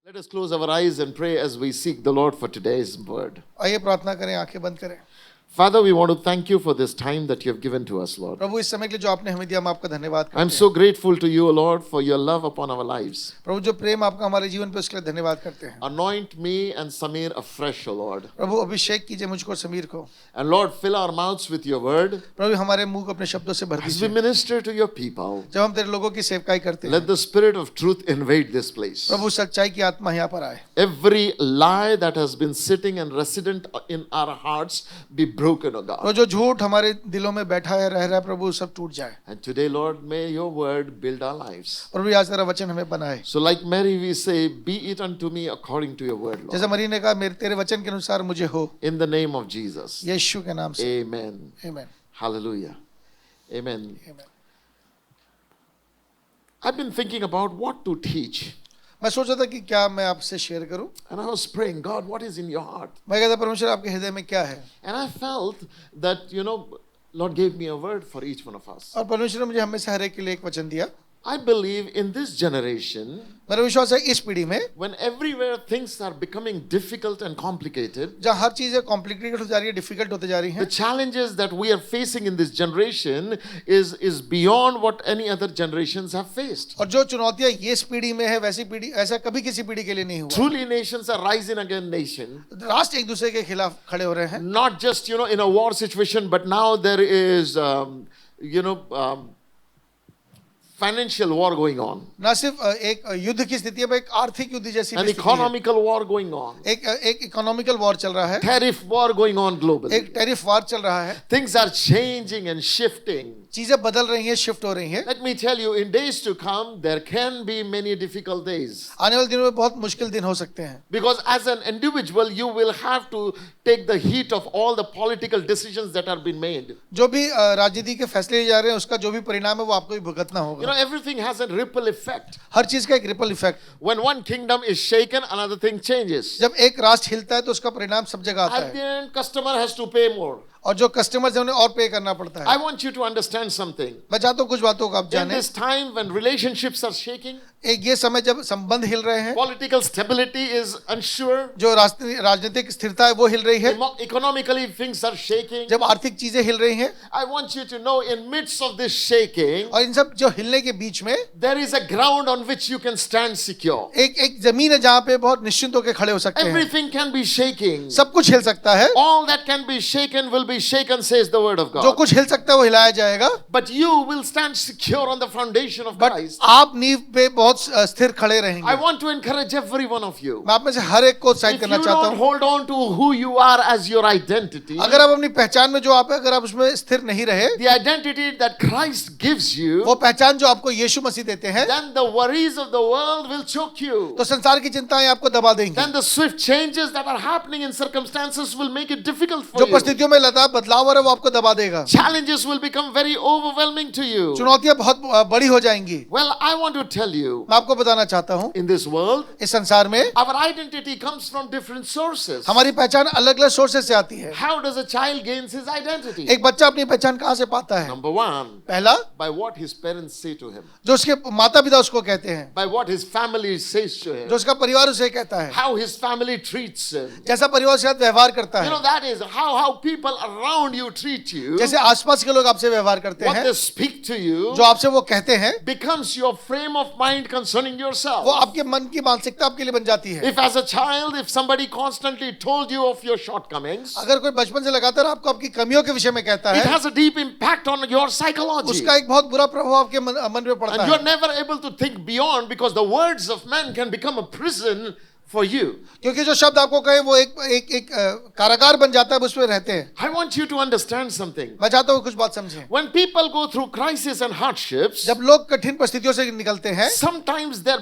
Let us close our eyes and pray as we seek the Lord for today's word. आइए प्रार्थना करें, आंखें बंद करें। Father, we want to thank you for this time that you have given to us, Lord. प्रभु, इस समय के लिए जो आपने हमें दिया, हम आपका धन्यवाद करते I'm हैं। so grateful to you, Lord, for your love upon our lives. प्रभु, जो प्रेम आपका हमारे जीवन पे, उसके लिए धन्यवाद करते हैं। Anoint me and Samir afresh, O Lord. प्रभु, अभिषेक कीजिए मुझको, समीर को। And Lord, fill our mouths with your word. प्रभु, हमारे मुंह को अपने शब्दों से भर As we दीजिए। minister to your people, जब हम तेरे लोगों की सेवकाई करते हैं, let the spirit of truth invade this place. प्रभु, सच्चाई की आत्मा यहाँ पर आए। Every lie that has been sitting and resident in our hearts be broken, O और God. जो झूठ हमारे दिलों में बैठा है, रह रहा है, प्रभु, सब टूट जाए। And today, Lord, may your word build our lives. प्रभु, आज तेरा वचन हमें बनाए। So like Mary, we say, be it unto me according to your word, Lord. जैसा मरी ने कहा, मेरे तेरे वचन के अनुसार मुझे हो, In the name of Jesus. यीशु के नाम से। Amen. आमीन। Hallelujah. Amen. आमीन। I've been thinking about what to teach. मैं सोच रहा था कि क्या मैं आपसे शेयर करूं। And I was praying, God, what is in your heart? मैं कहता, परमेश्वर, आपके हृदय में क्या है? And I felt that, Lord gave me a word for each one of us. और परमेश्वर ने मुझे हमेशा हर एक के लिए एक वचन दिया। I believe in this generation, मेरा विश्वास है इस पीढ़ी में, when everywhere things are becoming difficult and complicated, जहाँ हर चीजें कॉम्प्लिकेटेड हो जा रही है, डिफिकल्ट होते जा रही the हैं, challenges that we are facing in this generation is beyond what any other generations have faced. और जो चुनौतियां ये इस पीढ़ी में है, वैसी पीढ़ी ऐसा कभी किसी पीढ़ी के लिए नहीं हुआ। Truly nations are rising against nation. राष्ट्र एक दूसरे के खिलाफ खड़े हो रहे हैं, Not just, in a war situation, but now there is, financial war going on. ना सिर्फ एक युद्ध की स्थिति है, एक आर्थिक युद्ध जैसी An भी स्थिति है। economical war going on. एक इकोनॉमिकल वॉर चल रहा है, Tariff war going on globally. एक टैरिफ वॉर चल रहा है। Things are changing and shifting. चीजें बदल रही हैं, शिफ्ट हो रही हैं। Let me tell you, in days to come, there can be many difficult days. आने वाले दिनों में बहुत मुश्किल दिन हो सकते हैं, Because as an individual, you will have to take the heat of all the political decisions that are being made. जो भी राजनीति के फैसले लिए जा रहे हैं, उसका जो भी परिणाम है वो आपको भी भुगतना होगा। Everything has a ripple effect. हर चीज का एक ripple effect. When one kingdom is shaken, another thing changes. जब एक राष्ट्र हिलता है तो उसका परिणाम सब जगह आता At the है, end, customer has to pay more. और जो कस्टमर्स हैं उन्हें और पे करना पड़ता है। I want you to understand something. मैं चाहता हूँ कुछ बातों को आप In जानें। this time when relationships are shaking, एक ये समय जब संबंध हिल रहे हैं, political stability is unsure, जो राजनीतिक स्थिरता है वो हिल रही है, economically things are shaking. जब आर्थिक चीजें हिल रही हैं, I want you to know, in midst of this shaking, और इन सब जो हिलने के बीच में there is a ground on which you can stand secure. एक जमीन है जहाँ पे बहुत निश्चिंत होकर खड़े हो सकते हैं। Everything can be shaking. सब कुछ हिल सकता है, All that can be shaken will be shaken, says the word of जो God. कुछ हिल सकता है वो हिलाया जाएगा, But you will stand secure on the foundation of but Christ. आप नींव पे बहुत स्थिर खड़े I रहेंगे। want to encourage every one of you. मैं आप में से हर एक को उत्साहित If करना you चाहता don't हूँ, hold on to who you are as your identity, अगर आप अपनी पहचान में जो आप है, अगर आप उसमें स्थिर नहीं रहे, the identity that Christ gives वो you, पहचान जो आपको यीशु मसीह देते हैं, then the worries of the world will choke you. तो संसार की चिंताएं आपको दबा देंगी। Then the swift changes that are happening in circumstances will make it difficult for जो you. परिस्थितियों में लगातार बदलाव हो रहा है वो आपको दबा देगा। Challenges will become very overwhelming to you. चुनौतियां बहुत बड़ी हो जाएंगी। Well, I want to tell you, मैं आपको बताना चाहता हूँ, in this world, इस संसार में our identity comes from different sources. हमारी पहचान अलग अलग सोर्सेस से आती है। How does a child gains his identity? एक बच्चा अपनी पहचान कहाँ से पाता है? Number one, पहला, by what his parents say to him, जो उसके माता पिता उसको कहते हैं, by what his family says to him, जो उसका परिवार उसे कहता है, how his family treats him. जैसा परिवार उसके साथ व्यवहार करता है, That is how people around you treat you, जैसे आसपास के लोग आपसे व्यवहार करते what हैं, they speak to you, जो आपसे वो कहते हैं, becomes your frame of mind concerning वो yourself. आपके मन की मानसिकता आपके लिए बन जाती है। If as a child, if somebody constantly told you of your shortcomings, अगर कोई बचपन से लगातार आपको आपकी कमियों के विषय में कहता it है, has a deep impact on your psychology. उसका एक बहुत बुरा प्रभाव आपके मन में पड़ता And you're है, never able to think beyond, because the words of man can become a prison for you. क्योंकि जो शब्द आपको कहे वो एक कारागार बन जाता है, उसमें रहते हैं। I want you to understand something. मैं चाहता हूँ कुछ बात समझें। When people go through crisis and hardships, जब लोग कठिन परिस्थितियों से निकलते हैं sometimes their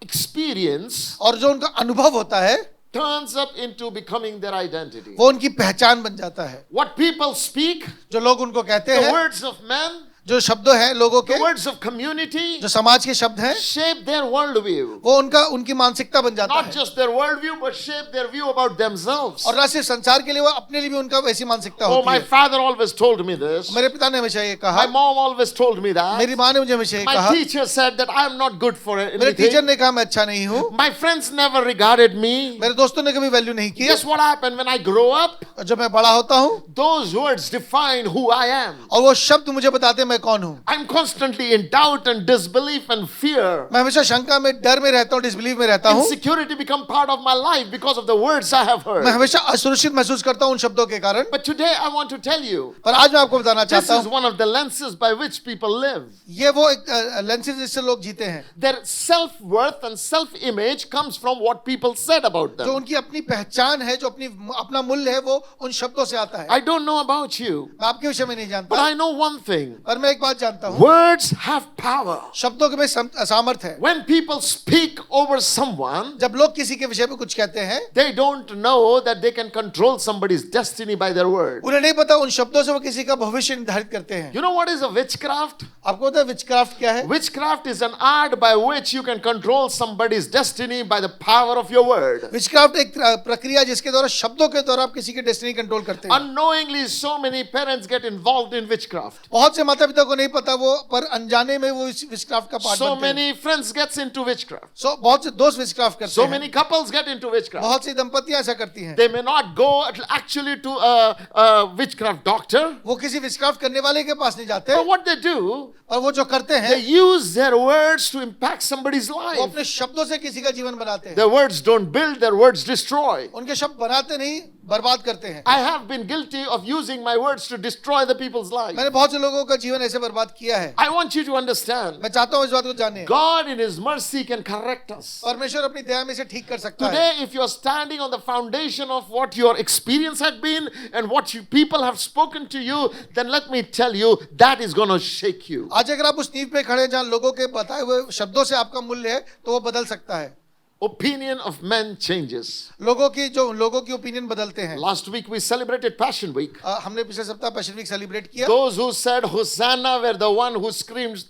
experience और जो उनका अनुभव होता है turns up into becoming their identity. वो उनकी पहचान बन जाता है। What people speak, जो लोग उनको कहते the हैं, words of men, जो शब्द हैं लोगों के, the words of community जो समाज के शब्द हैं, shape their worldview. वो उनकी मानसिकता बन जाता Not है। just their worldview, but shape their view about themselves. और ना सिर्फ संसार के लिए, वो अपने लिए भी उनका वैसी मानसिकता Oh, होती my है। father always told me this. मेरे पिता ने हमेशा ये कहा, My mom always told me that. मेरी माँ ने मुझे हमेशा ये My कहा, teacher said that I am not good for मेरे टीचर anything. ने कहा मैं अच्छा नहीं हूँ, My friends never regarded me. मेरे दोस्तों ने कभी वैल्यू नहीं की। Guess what happened when I grow up? और जब मैं बड़ा होता हूँ, Those words define who I am. और वो शब्द मुझे बताते हैं मैं कौन हूँ। I'm constantly in doubt and disbelief and fear. मैं हमेशा शंका में, डर में रहता हूँ, डिसबिलीव में रहता हूँ। Insecurity become part of my life because of the words I have मैं heard. हमेशा असुरक्षित महसूस करता हूँ उन शब्दों के कारण। But today I want to tell you, पर आज मैं आपको बताना this चाहता is हूँ, one of the lenses by which people live. ये वो एक लेंसेज जिससे लोग जीते हैं, Their self-worth and self-image comes from what people said about जो them. उनकी अपनी पहचान है, जो अपना मूल्य है, वो उन शब्दों से आता है। I don't know about you, मैं आपके विषय में नहीं but जानता, I know one thing. पर मैं एक बात जानता हूँ, Words have power. शब्दों के में सामर्थ्य है। When people speak over someone, जब लोग किसी के विषय में कुछ कहते हैं, they don't know that they can control somebody's destiny by their word. उन्हें नहीं पता उन शब्दों से वो किसी का भविष्य निर्धारित करते हैं। You know what is a witchcraft? आपको पता है विचक्राफ्ट क्या है? Witchcraft is an art by which you can control somebody's destiny by the power of your word. Witchcraft एक प्रक्रिया जिसके द्वारा, शब्दों के द्वारा आप किसी की डेस्टिनी कंट्रोल करते हैं। Unknowingly, so many parents get involved in witchcraft. बहुत से माता पिता को नहीं पता वो, पर अनजाने में वो विचक्राफ्ट का पार्ट So बनते हैं। many friends gets into witchcraft. बहुत से दोस्त विचक्राफ्ट करते So हैं। many couples get into witchcraft. बहुत सी दंपतियां ऐसा करती हैं। They may not go actually to a witchcraft doctor, वो किसी विचक्राफ्ट करने वाले के पास नहीं जाते, but what they do, और वो जो करते हैं, they use their words to impact somebody's वो life. अपने शब्दों से किसी का जीवन बनाते हैं। Their words don't build, their words destroy. उनके शब्द बनाते नहीं, बर्बाद करते हैं। I have been guilty of using my words to destroy the people's life. मैंने बहुत से लोगों का जीवन ऐसे बर्बाद किया है। I want you to understand, मैं चाहता हूँ इस बात को जाने। God in His mercy can correct us. परमेश्वर अपनी दया में इसे ठीक कर सकता है। Today, if you are standing on the foundation of what your experience had been and what people have spoken to you, then let me tell you, that is going to shake you. आज अगर आप उस नींव पे खड़े हैं जहाँ लोगों के बताए हुए शब्दों से आपका मूल्य है, तो वो बदल सकता है। Opinion of men changes. लोगों की ओपिनियन बदलते हैं। Last week we celebrated Passion Week. हमने पिछले सप्ताह पैशन वीक सेलिब्रेट किया। Those who said Hosanna were the one who screamed,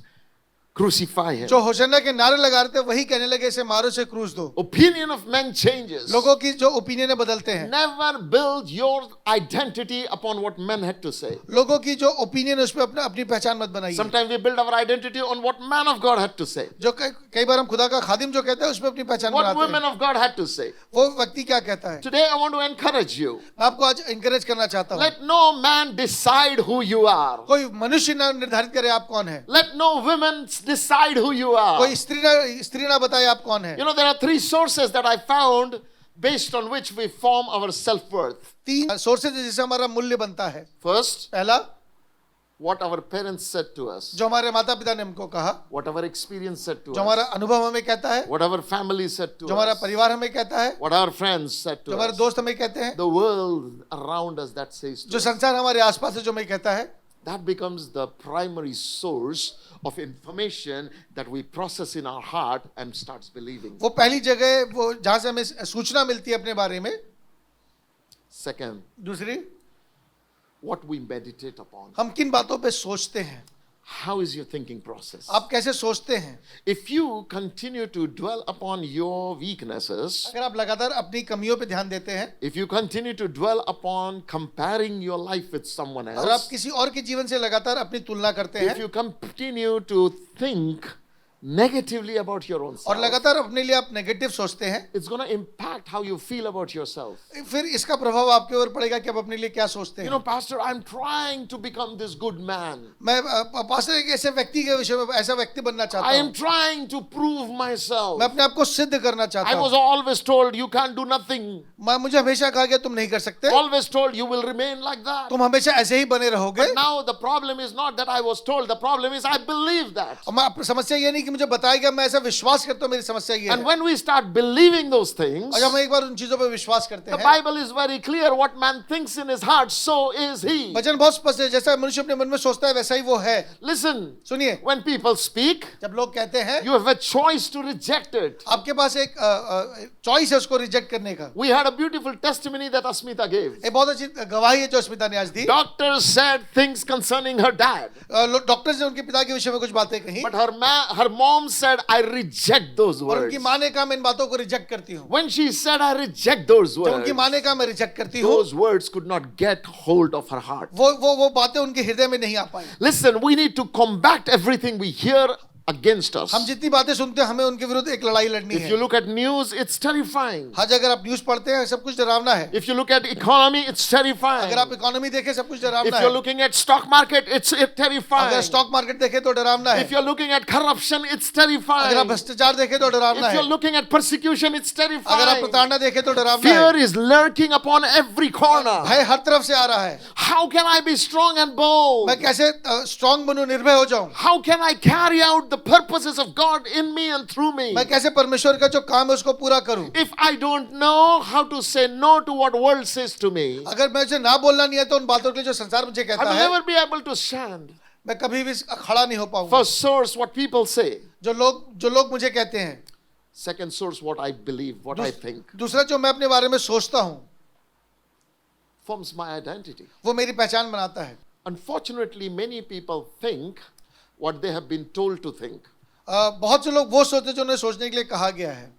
crucify him. जो होशन्ना के नारे लगा रहे थे वही कहने लगे इसे मारो, से क्रूस दो। Opinion of men changes. लोगों की जो ओपिनियन है बदलते हैं। Never build your identity upon what men had to say. लोगों की जो ओपिनियन है उस पर अपनी पहचान मत बनाइए। Sometimes we build our identity on what man of God had to say. जो कई बार हम खुदा का खादिम जो कहते हैं उस पर अपनी पहचान What बनाते women हैं। of God had to say. वो व्यक्ति क्या कहता है? Today I want to encourage you. मैं आपको आज इंकरेज करना चाहता हूँ, Let no man decide who you are. कोई मनुष्य ना निर्धारित करे आप कौन है, Let no women decide who you are. कोई स्त्री ना बताए आप कौन है। You know, there are three sources that I found based on which we form our self-worth. 3 sources है जिससे हमारा मूल्य बनता है। First, पहला, what our parents said to us, जो हमारे माता पिता ने हमको कहा, what our experience said to जो हमारा us, अनुभव हमें कहता है, what our family said to जो हमारा us, परिवार हमें कहता है, what our friends said जो to हमारे us, दोस्त हमें कहते हैं, the world around us that says to जो us. संसार हमारे आसपास है जो हमें कहता है, That becomes the primary source of information that we process in our heart and starts believing. वो पहली जगह वो जहां से हमें सूचना मिलती है अपने बारे में। Second, दूसरी, what we meditate upon. हम किन बातों पे सोचते हैं, How is your thinking process? आप कैसे सोचते हैं। If you continue to dwell upon your weaknesses, अगर आप लगातार अपनी कमियों पे ध्यान देते हैं, if you continue to dwell upon comparing your life with someone और आप else, किसी और के जीवन से लगातार अपनी तुलना करते if हैं, you continue to think negatively about your own और self, लगातार अपने लिए आप नेगेटिव सोचते हैं, it's going to impact how you feel about yourself. फिर इसका प्रभाव आपके ऊपर पड़ेगा कि आप अपने लिए क्या सोचते You हैं। know, Pastor, I'm trying to become this good man. मैं पास्टर एक ऐसे व्यक्ति के विषय में ऐसा व्यक्ति बनना चाहता I हूँ, am trying to prove myself. मैं अपने आप को सिद्ध करना चाहता I was हूँ। always told you can't do nothing. मुझे हमेशा कहा गया तुम नहीं कर सकते, Always told you will remain like that. तुम हमेशा ऐसे ही बने रहोगे। But now the problem is not that I was told. The problem is I believe that. समस्या ये नहीं कि मुझे बताया गया, मैं ऐसा विश्वास करता हूँ, मेरी समस्या ये And है। when we start believing those things, और जब हम एक बार उन चीजों पर विश्वास करते the हैं, Bible is very clear, what man thinks in his heart, so is he. वचन बहुत स्पष्ट है, जैसा मनुष्य अपने मन में सोचता है वैसा ही वो है। Listen, सुनिए, when people speak, जब लोग कहते हैं, you have a choice to reject it. आपके पास एक चॉइस है उसको रिजेक्ट करने का। We had a beautiful testimony that Asmita gave. एक बहुत अच्छी गवाही है जो अस्मिता ने आज दी। Doctors said things concerning her dad, doctors ने उनके पिता के विषय में कुछ बातें कही, but her mom said, I reject those और words. उनकी माँ ने कहा मैं इन बातों को रिजेक्ट करती हूँ। When she said, I reject those जब words, उनकी माँ ने कहा मैं रिजेक्ट करती हूँ, those words could not get hold of her heart. वो बातें उनके हृदय में नहीं आ पाई। Listen, we need to combat everything we hear against us. हम जितनी बातें सुनते हैं, हमें उनके विरुद्ध एक लड़ाई लड़नी If you है। look at news, it's terrifying. आज अगर आप न्यूज़ पढ़ते हैं, सब कुछ डरावना है। If you look at economy, it's terrifying. अगर आप इकोनॉमी देखें, सब कुछ डरावना If है। you're looking at stock market, it's terrifying. अगर स्टॉक मार्केट देखें तो डरावना है। If you're looking at corruption, it's अगर आप terrifying. भ्रष्टाचार देखें तो डरावना If है। you're looking at persecution, it's अगर आप terrifying. प्रताड़ना देखें तो डरावना Fear है। is lurking upon every corner. भय हर तरफ से आ रहा है। How can I be strong and bold? मैं कैसे स्ट्रांग बनूं, निर्भय हो जाऊं? How can I carry out the purposes of God in me and through me? मैं कैसे परमेश्वर का जो काम है उसको पूरा करूं? If I don't know how to say no to what world says to me, अगर मुझे ना बोलना नहीं है तो उन बातों के लिए जो संसार मुझे I कहता will है, never be able to stand. मैं कभी भी खड़ा नहीं हो पाऊंगा। First source, what people say. जो लोग मुझे कहते हैं। Second source, what I believe, what I think, दूसरा जो मैं अपने बारे में सोचता हूं, forms my identity. वो मेरी पहचान बनाता है। Unfortunately, many people think what they have been told to think. बहुत से लोग वो सोचते हैं जो उन्हें सोचने के लिए कहा गया है,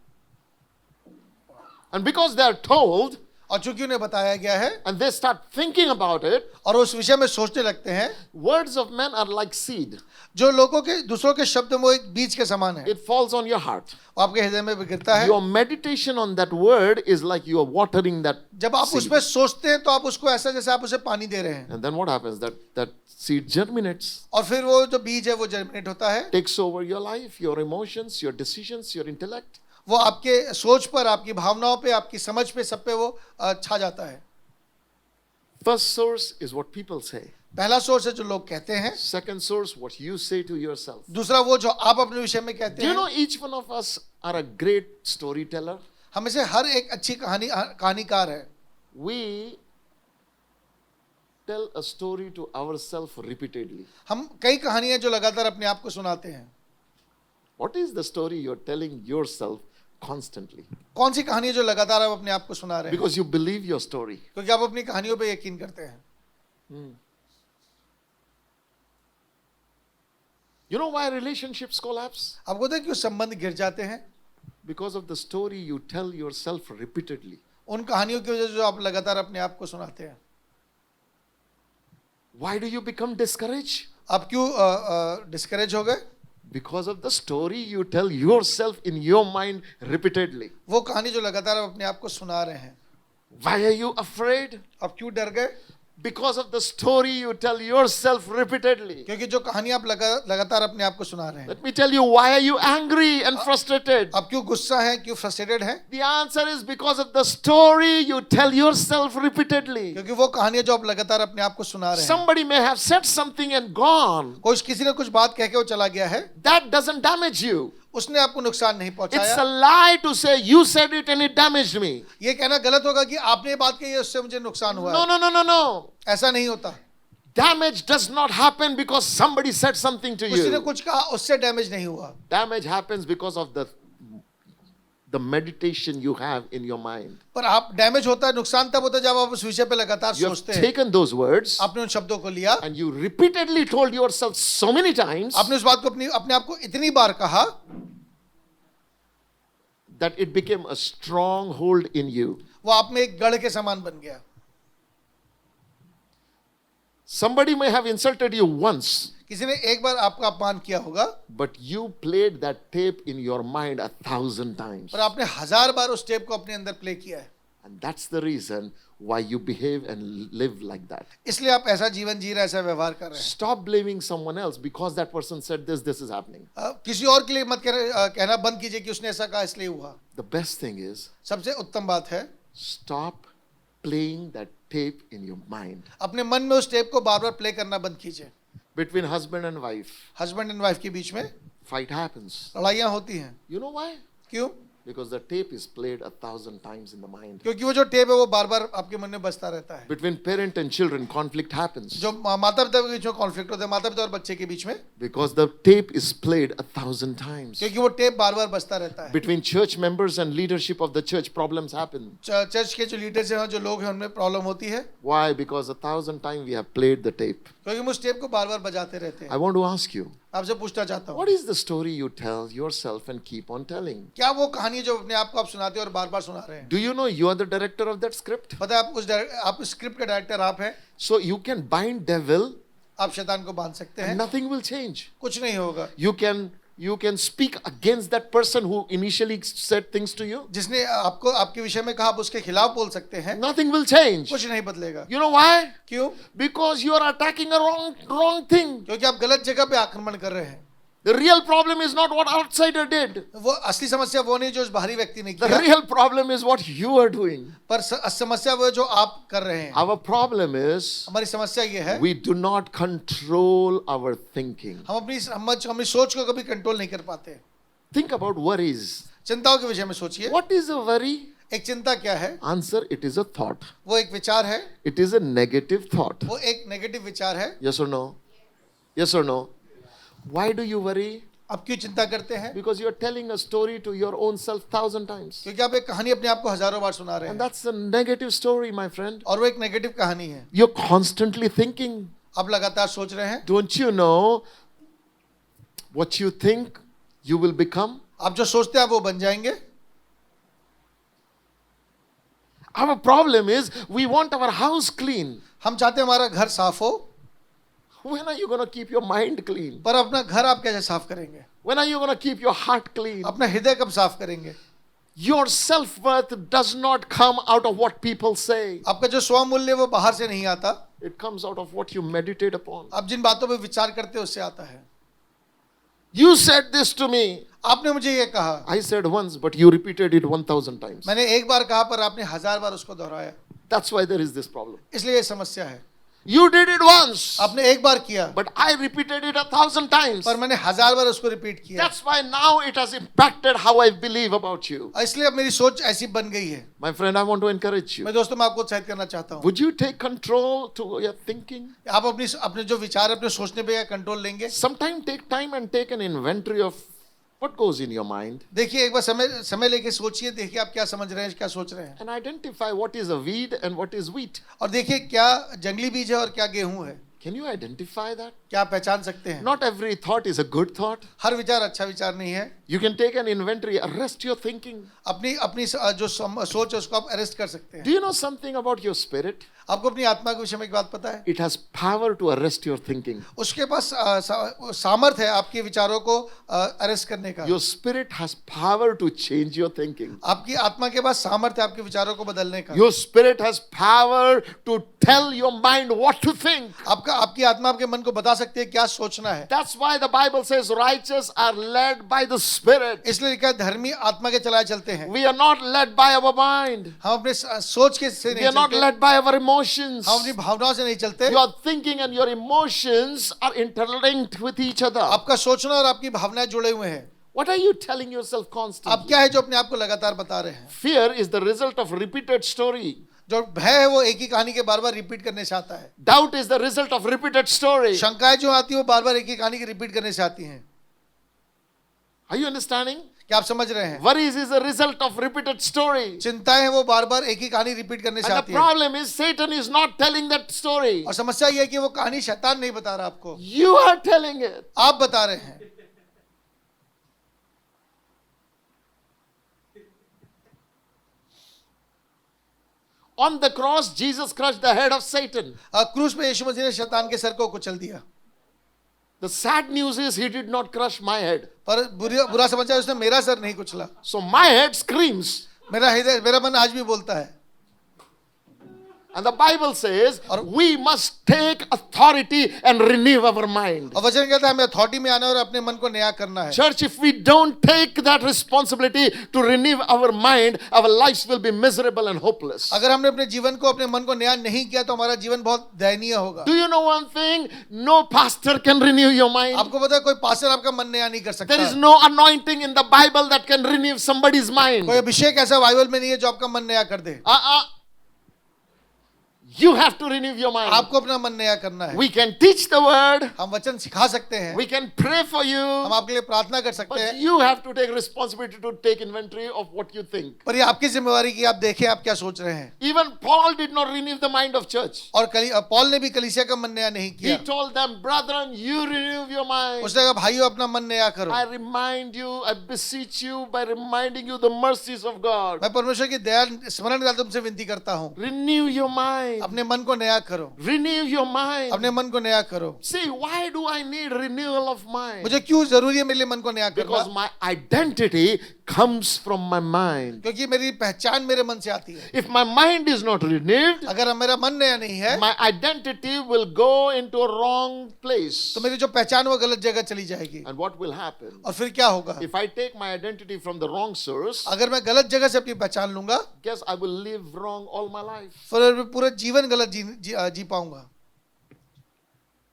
And because they are told और चूंकि उन्हें बताया गया है and they start thinking about it, और उस विषय में सोचने लगते हैं, words of men are like seed. जो लोगों के दूसरों के शब्द वो एक बीज के समान है, It falls on your heart. वो आपके हृदय में गिरता है। Your meditation on that word is like you are watering that जब आप उस seed. पर सोचते हैं तो आप उसको ऐसा जैसे आप उसे पानी दे रहे हैं, And then what happens? That seed germinates, और फिर वो जो बीज है वो जर्मिनेट होता है, takes over your life, your emotions, your decisions, your intellect. वो आपके सोच पर, आपकी भावनाओं पे, आपकी समझ पे, सब पे वो छा जाता है। First source is what people say. पहला सोर्स है जो लोग कहते हैं, Second source, what you say to yourself. दूसरा वो जो आप अपने विषय में कहते Do you हैं। know each one of us are a great storyteller? हम में से हर एक अच्छी कहानीकार है। We tell a story to ourselves repeatedly. हम कई कहानियां जो लगातार अपने आप को सुनाते हैं। What is the story you're telling yourself constantly? कौन सी कहानी जो लगातार आप अपने आप को सुना रहे हैं? Because you believe your story. क्योंकि आप अपनी कहानियों पे यकीन करते हैं। You know why relationships collapse? आपको पता है क्यों संबंध गिर जाते हैं? Because of the story you tell yourself repeatedly. उन कहानियों की वजह से जो आप लगातार अपने आप को सुनाते हैं। Why do you become discouraged? आप क्यों डिस्करेज हो गए? Because of the story you tell yourself in your mind repeatedly. वो कहानी जो लगातार आप अपने आप को सुना रहे हैं। Why are you afraid? आप क्यों डर गए? Because of the story you tell yourself repeatedly. क्योंकि जो कहानी आप लगातार अपने आप को सुना रहे हैं। Let me tell you, why are you angry and frustrated? आप क्यों गुस्सा हैं, क्यों फ्रस्ट्रेटेड हैं? The answer is because of the story you tell yourself repeatedly. क्योंकि वो कहानियां जो आप लगातार अपने आप को सुना रहे हैं। Somebody may have said something and gone. किसी ने कुछ बात कह के वो चला गया है, That doesn't damage you. उसने आपको नुकसान नहीं It's पहुंचाया। a lie to say you said it and it damaged me. ये कहना गलत होगा कि आपने ये बात कही है उससे मुझे नुकसान हुआ No, है। no, no, no, no. ऐसा नहीं होता। Damage does not happen because somebody said something to किसी ने you. कुछ कहा उससे डैमेज नहीं हुआ। Damage happens because of the meditation you have in your mind. पर आप डैमेज होता है, नुकसान तब होता है जब आप उस विषय पे लगातार You have सोचते हैं। taken those words आपने उन शब्दों को लिया, and you repeatedly told yourself so many times आपने उस बात को अपने आप को इतनी बार कहा that it became a stronghold in you. वो आप में एक गढ़ के समान बन गया। Somebody may have insulted you once, किसी ने एक बार आपका अपमान किया होगा, but you played that tape in your mind 1,000 times. पर आपने 1000 बार उस टेप को अपने अंदर प्ले किया है। And that's the reason why you behave and live like that. इसलिए आप ऐसा जीवन जी रहे हैं, ऐसा व्यवहार कर रहे हैं। Stop blaming someone else because that person said this is happening. किसी और के लिए मत कहना बंद कीजिए कि उसने ऐसा कहा इसलिए हुआ। The best thing is सबसे उत्तम बात है stop playing that tape in your mind. अपने मन में उस टेप को बार बार प्ले करना बंद कीजिए। Between husband and wife, husband and wife के बीच में, fight happens. लड़ाइयाँ होती हैं। You know why? क्यों? Because the tape is played 1,000 times in the mind. क्योंकि वो जो टेप है वो बार बार आपके मन में बजता रहता है। Between parent and children, conflict happens. जो माता पिता के बीच में कॉन्फ्लिक्ट होता है, माता पिता और बच्चे के बीच में, Because the tape is played 1,000 times. क्योंकि वो टेप बार बार बजता रहता है। Between church members and leadership of the church, problems happen. Church के जो लीडर्स हैं, जो लोग हैं, उनमें प्रॉब्लम होती है। Why? Because 1,000 times we have played the tape. क्योंकि हम उस टेप को बार बार बजाते रहते I हैं। want to ask you, आपसे पूछना चाहता हूँ, what is the story you tell yourself and keep on telling? क्या वो कहानी है जो अपने आप को आप सुनाते हैं और बार बार सुना रहे हैं? Do you know you are the director of that script? पता है आप स्क्रिप्ट के डायरेक्टर आप हैं। So you can bind devil आप शैतान को बांध सकते हैं, and nothing will change. कुछ नहीं होगा। You can speak against that person who initially said things to you. जिसने आपको आपके विषय में कहा, आप उसके खिलाफ बोल सकते हैं, Nothing will change. कुछ नहीं बदलेगा। You know why? क्यों? Because you are attacking a wrong thing. क्योंकि आप गलत जगह पे आक्रमण कर रहे हैं। The real problem is not what outsider did. वो असली समस्या वो नहीं जो उस बाहरी व्यक्ति ने The किया, real problem is what you are doing. पर समस्या वो है जो आप कर रहे हैं। Our problem is हमारी समस्या ये है, we do not control our thinking. हम अपनी सोच को कभी कंट्रोल नहीं कर पाते। Think about worries. चिंताओं के विषय में सोचिए। What is a worry? एक चिंता क्या है? Answer, it is a thought. वो एक विचार है, It is a negative thought. वो एक नेगेटिव विचार है। Yes or no? Yes or no? Why do you worry? आप क्यों चिंता करते हैं? Because you are telling a story to your own self 1,000 times. क्योंकि आप एक कहानी अपने आप को हजारों बार सुना रहे And हैं, that's a negative story, my friend. और वो एक नेगेटिव कहानी है। You're constantly thinking. आप लगातार सोच रहे हैं। Don't you know what you think you will become? आप जो सोचते हैं आप वो बन जाएंगे। Our problem is we want our house clean. हम चाहते हैं हमारा घर साफ हो, When are you going to keep your mind clean? पर अपना घर आप कैसे साफ करेंगे? When are you going to keep your heart clean? अपना हृदय कब साफ करेंगे? Your self-worth does not come out of what people say. आपका जो स्वमूल्य वो बाहर से नहीं आता, It comes out of what you meditate upon. आप जिन बातों पे विचार करते हैं उससे आता है। You said this to me. आपने मुझे ये कहा, I said once, but you repeated it 1,000 times. मैंने एक बार कहा पर आपने 1000 बार उसको दोहराया, That's why there is this problem. इसलिए ये समस्या है। You did it once, आपने एक बार किया, but I repeated it 1,000 times. पर मैंने 1000 बार उसको रिपीट किया, That's why now it has impacted how I believe about you. इसलिए अब मेरी सोच ऐसी बन गई है। My friend, I want to encourage you. मैं दोस्तों मैं आपको उत्साहित करना चाहता हूँ, Would you take control to your thinking? आप अपने जो विचार अपने सोचने पे कंट्रोल लेंगे। Sometime take time and take an inventory of what goes in your mind देखिए एक बार समय लेके सोचिए, देखिए आप क्या समझ रहे हैं, क्या सोच रहे हैं, and identify what is a weed and what is wheat. और देखिए क्या जंगली बीज है और क्या गेहूं है। Can you identify that? क्या आप पहचान सकते हैं? Not every thought is a good thought. हर विचार अच्छा विचार नहीं है। You can take an inventory, arrest your thinking. अपनी जो सोच है उसको आप अरेस्ट कर सकते हैं। Do you know something about your spirit? आपको अपनी आत्मा के विषय में एक बात पता है? It has power to arrest your thinking. उसके पास सामर्थ है आपके विचारों को अरेस्ट करने का। Your spirit has power to change your thinking. आपकी आत्मा के पास सामर्थ है आपके विचारों को बदलने का। Your spirit has power to tell your mind what to think. आपकी आत्मा आपके मन को बता सकती है क्या सोचना है। That's why the Bible says righteous are led by the Spirit. इसलिए लिखा है धर्मी आत्मा के चलाए चलते हैं। We are not led by our mind. हम अपने सोच के से We नहीं are not चलते, led by our emotions. हम अपनी भावनाओं से नहीं चलते। Your thinking and your emotions are interlinked with each other. आपका सोचना और आपकी भावनाएं जुड़े हुए हैं। What are you telling yourself constantly? आप क्या है जो अपने आप को लगातार बता रहे हैं? Fear is the result of repeated story. जो भय है वो एक ही कहानी के बार बार रिपीट करने से आता है। Doubt is the result of repeated story. शंकाएं जो आती है वो बार बार एक ही कहानी की रिपीट करने से आती हैं। Are you understanding? क्या आप समझ रहे हैं? Worries is the result of repeated story. चिंताएं हैं वो बार बार एक ही कहानी रिपीट करने से And the आती है। problem is Satan is not telling that story. और समस्या ये है कि वो कहानी शैतान नहीं बता रहा आपको, You are telling it. आप बता रहे हैं। On the cross, Jesus crushed the head of Satan. क्रूस पे यीशु मसीह ने शैतान के सर को कुचल दिया। The sad news is he did not crush my head. पर बुरा समाचार उसने मेरा सर नहीं कुचला। So my head screams. मेरा मन आज भी बोलता है। And the Bible says और- we must take authority and renew our mind. और वचन कहता है हमें अथॉरिटी में आना है और अपने मन को नया करना है। Church, if we don't take that responsibility to renew our mind, our lives will be miserable and hopeless. अगर हमने अपने जीवन को अपने मन को नया नहीं किया तो हमारा जीवन बहुत दयनीय होगा। Do you know one thing? No pastor can renew your mind. आपको पता है कोई पास्टर आपका मन नया नहीं कर सकता। There is no anointing in the Bible that can renew somebody's mind. कोई अभिषेक ऐसा बाइबल में नहीं है जो आपका मन नया कर दे। You have to renew your mind. आपको अपना मन नया करना है। We can teach the word. हम वचन सिखा सकते हैं, We can pray for you. हम आपके लिए प्रार्थना कर सकते But हैं, you have to take responsibility to take inventory of what you think. पर ये आपकी जिम्मेवारी कि आप देखें आप क्या सोच रहे हैं। Even Paul did not renew the mind of church. और पौल ने भी कलीसिया का मन नया नहीं He किया। told them, brethren, you renew your mind. उसने कहा भाइयों अपना मन नया करो। I remind you, I beseech you by reminding you the mercies of God. मैं परमेश्वर की दया स्मरण कर तुमसे विनती करता हूँ, Renew your mind. अपने मन को नया करो, Renew your mind. अपने मन को नया करो। See, why do I need renewal of mind? मुझे क्यों जरूरी है मेरे लिए मन को नया Because करना? my identity comes from my mind. क्योंकि मेरी पहचान मेरे मन से आती है। If my mind is not renewed, अगर मेरा मन नया नहीं है my identity will go into a wrong place. तो मेरी जो पहचान वो गलत जगह चली जाएगी। And what will happen? और फिर क्या होगा? If I take my identity from the wrong source, अगर मैं गलत जगह से अपनी पहचान लूंगा guess I will live wrong all my life. फिर मैं पूरा जीवन गलत जी पाऊंगा।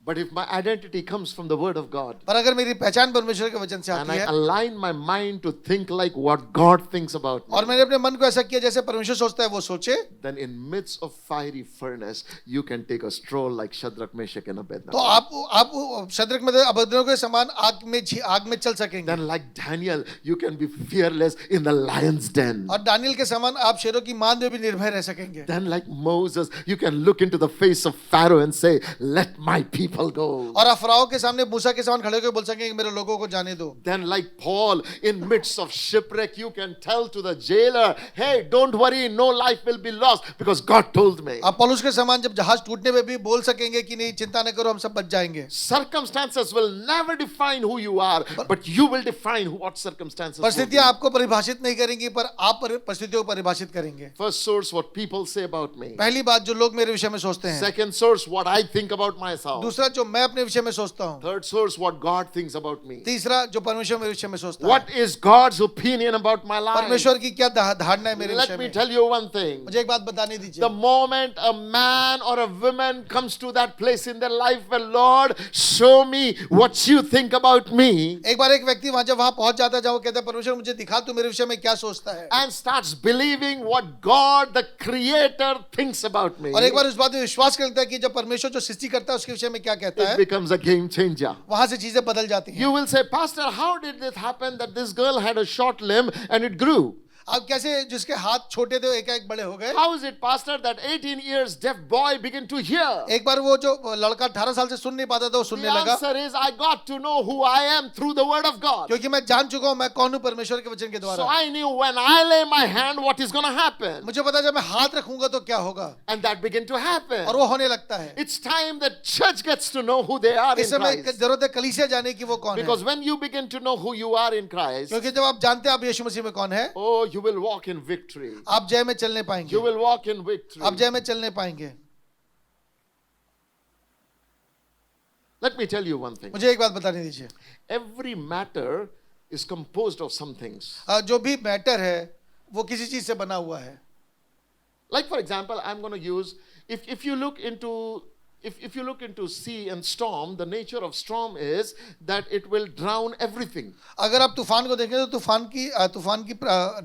But if my identity comes from the word of God, पर अगर मेरी पहचान परमेश्वर के वचन से and आती I है align my mind to think like what God thinks about me, और मैंने अपने मन को ऐसा किया जैसे परमेश्वर सोचता है वो सोचे, then in midst of fiery furnace, you can take a stroll like Shadrach, Meshach, and तो Abednego. आप शद्रक में अबेदनगो के समान आग में चल सकेंगे। Then like Daniel, you can be fearless in the lion's den. और दानियल के समान आप शेरों की मांद में भी निर्भय रह सकेंगे। Then like Moses, you can look into the face of Pharaoh and say, let my people go. और आप फराओ के सामने मूसा के समान खड़े होकर बोल सकेंगे मेरे लोगों को जाने दो। Then like Paul, in midst of shipwreck, you can tell to the jailer, hey, don't worry, no life will be lost because God told me. आप पौलुस के समान जब जहाज टूटने में भी बोल सकेंगे कि नहीं चिंता न करो हम सब बच जाएंगे। Circumstances will never define who you are, but you will define what circumstances will be. परिस्थितियां आपको परिभाषित नहीं करेंगी पर आप परिस्थितियों को परिभाषित करेंगे। First source, what people say about me. पहली बात जो लोग मेरे विषय में सोचते हैं। Second source, what I think about myself. दूसरा जो मैं अपने विषय में सोचता हूँ। Third source, what God thinks about me. तीसरा जो परमेश्वर मेरे विषय में सोचता है। What is God's opinion about my life? परमेश्वर की क्या धारणा है मेरे विषय Let me में। tell you one thing. मुझे एक बात बताने दीजिए। The moment a man or a woman comes to that place in their life where Lord, show me what you think about me, एक बार एक व्यक्ति वहां पहुंच जाता है जहां वो कहता है परमेश्वर मुझे दिखा तू मेरे विषय में क्या सोचता है। and starts believing what God, the Creator, thinks about me, और एक बार उस बात में विश्वास करता है कि जब परमेश्वर जो सृष्टि करता है उसके विषय में क्या कहता it है, becomes a game changer. वहां से चीजें बदल जाती हैं। You will say, Pastor, how did it happen that this girl had a short limb and it grew? अब कैसे जिसके हाथ छोटे थे एक एक बड़े हो गए। How is it, Pastor, that 18 years deaf boy began to hear? एक बार वो जो लड़का 18 साल से सुन नहीं पाता था वो The सुनने लगा, answer is, I got to know who I am through the word of God. क्योंकि मैं जान चुका हूं मैं कौन हूं परमेश्वर के वचन के So द्वारा। I knew when I lay my hand what is going to happen. मुझे पता जब मैं हाथ रखूंगा तो क्या होगा, And that began to happen. और वो होने लगता है। It's time that church gets to know who they are in इस समय Christ. जरूरत है कलीसिया जाने की वो कौन है, Because when you begin to know who you are in Christ, क्योंकि जब आप जानते हैं आप यीशु मसीह में कौन है, oh, you will walk in victory. आप जय में चलने पाएंगे। You will walk in victory. आप जय में चलने पाएंगे। Let me tell you one thing. मुझे एक बात बताने दीजिए, Every matter is composed of some things. जो भी मैटर है वो किसी चीज से बना हुआ है। Like for example, I'm going to use, if you look into sea and storm, the nature of storm is that it will drown everything. अगर आप तूफान को देखें तो तूफान की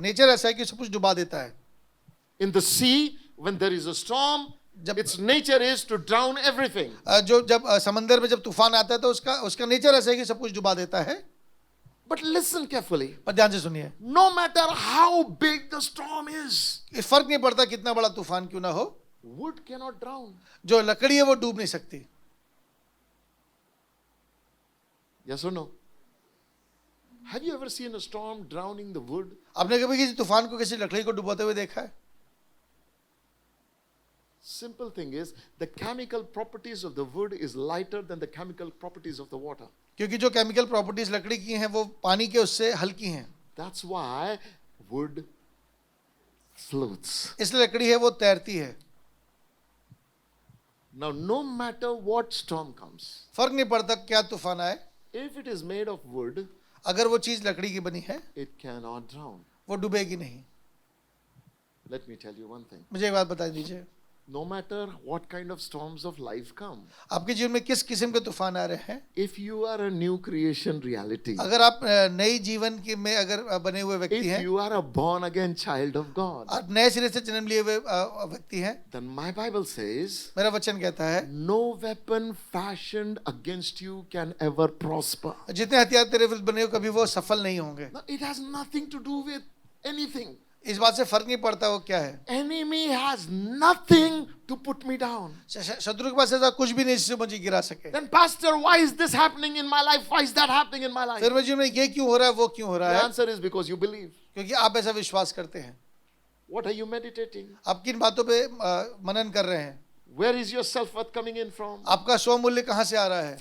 नेचर ऐसा है कि सब कुछ डुबा देता है। In the sea, when there is a storm, its nature is to drown everything. जब समंदर में जब तूफान आता है तो उसका नेचर ऐसा है कि सब कुछ डुबा देता है। But listen carefully. पर ध्यान से सुनिए, No matter how big the storm is, इस फर्क नहीं पड़ता कितना बड़ा तूफान क्यों ना हो, wood cannot drown. जो लकड़ी है वो डूब नहीं सकती। Yes or no? Have you ever seen a storm drowning the wood? आपने कभी किसी तूफान को किसी लकड़ी को डुबाते हुए देखा है? Simple thing is, the chemical properties of the wood is lighter than the chemical properties of the water. क्योंकि जो केमिकल प्रॉपर्टीज लकड़ी की हैं वो पानी के उससे हल्की हैं, That's why wood floats. इसलिए लकड़ी है वो तैरती है। Now, no matter what storm comes, फर्क नहीं पड़ता क्या तूफान आए, if it is made of wood, अगर वो चीज लकड़ी की बनी है it cannot drown. वो डूबेगी नहीं. Let me tell you one thing. मुझे एक बात बता दीजिए, No matter what kind of storms of life come, आपके जीवन में किस किस्म के तूफान आ रहे हैं, if you are a new creation reality, अगर आप नई जीवन के में अगर बने हुए व्यक्ति if हैं, you are a born again child of God, आप नए सिरे से जन्म लिए हुए व्यक्ति हैं, then my Bible says, मेरा वचन कहता है no weapon fashioned against you can ever prosper. जितने हथियार तेरे विरुद्ध बने हो कभी वो सफल नहीं होंगे. Now, it has nothing to do with anything. इस बात से फर्क नहीं पड़ता वो क्या है. Enemy has nothing to put me down. शत्रु के पास ऐसा कुछ भी नहीं जिससे मुझे गिरा सके. Then pastor, why is this happening in my life? Why is that happening in my life? फिर मेरे जीवन में ये क्यों हो रहा है, वो क्यों हो रहा The है, answer is because you believe. क्योंकि आप ऐसा विश्वास करते हैं. What are you meditating? आप किन बातों पे मनन कर रहे हैं, Where is your self-worth coming in from? आपका स्वमूल्य कहाँ से आ रहा है.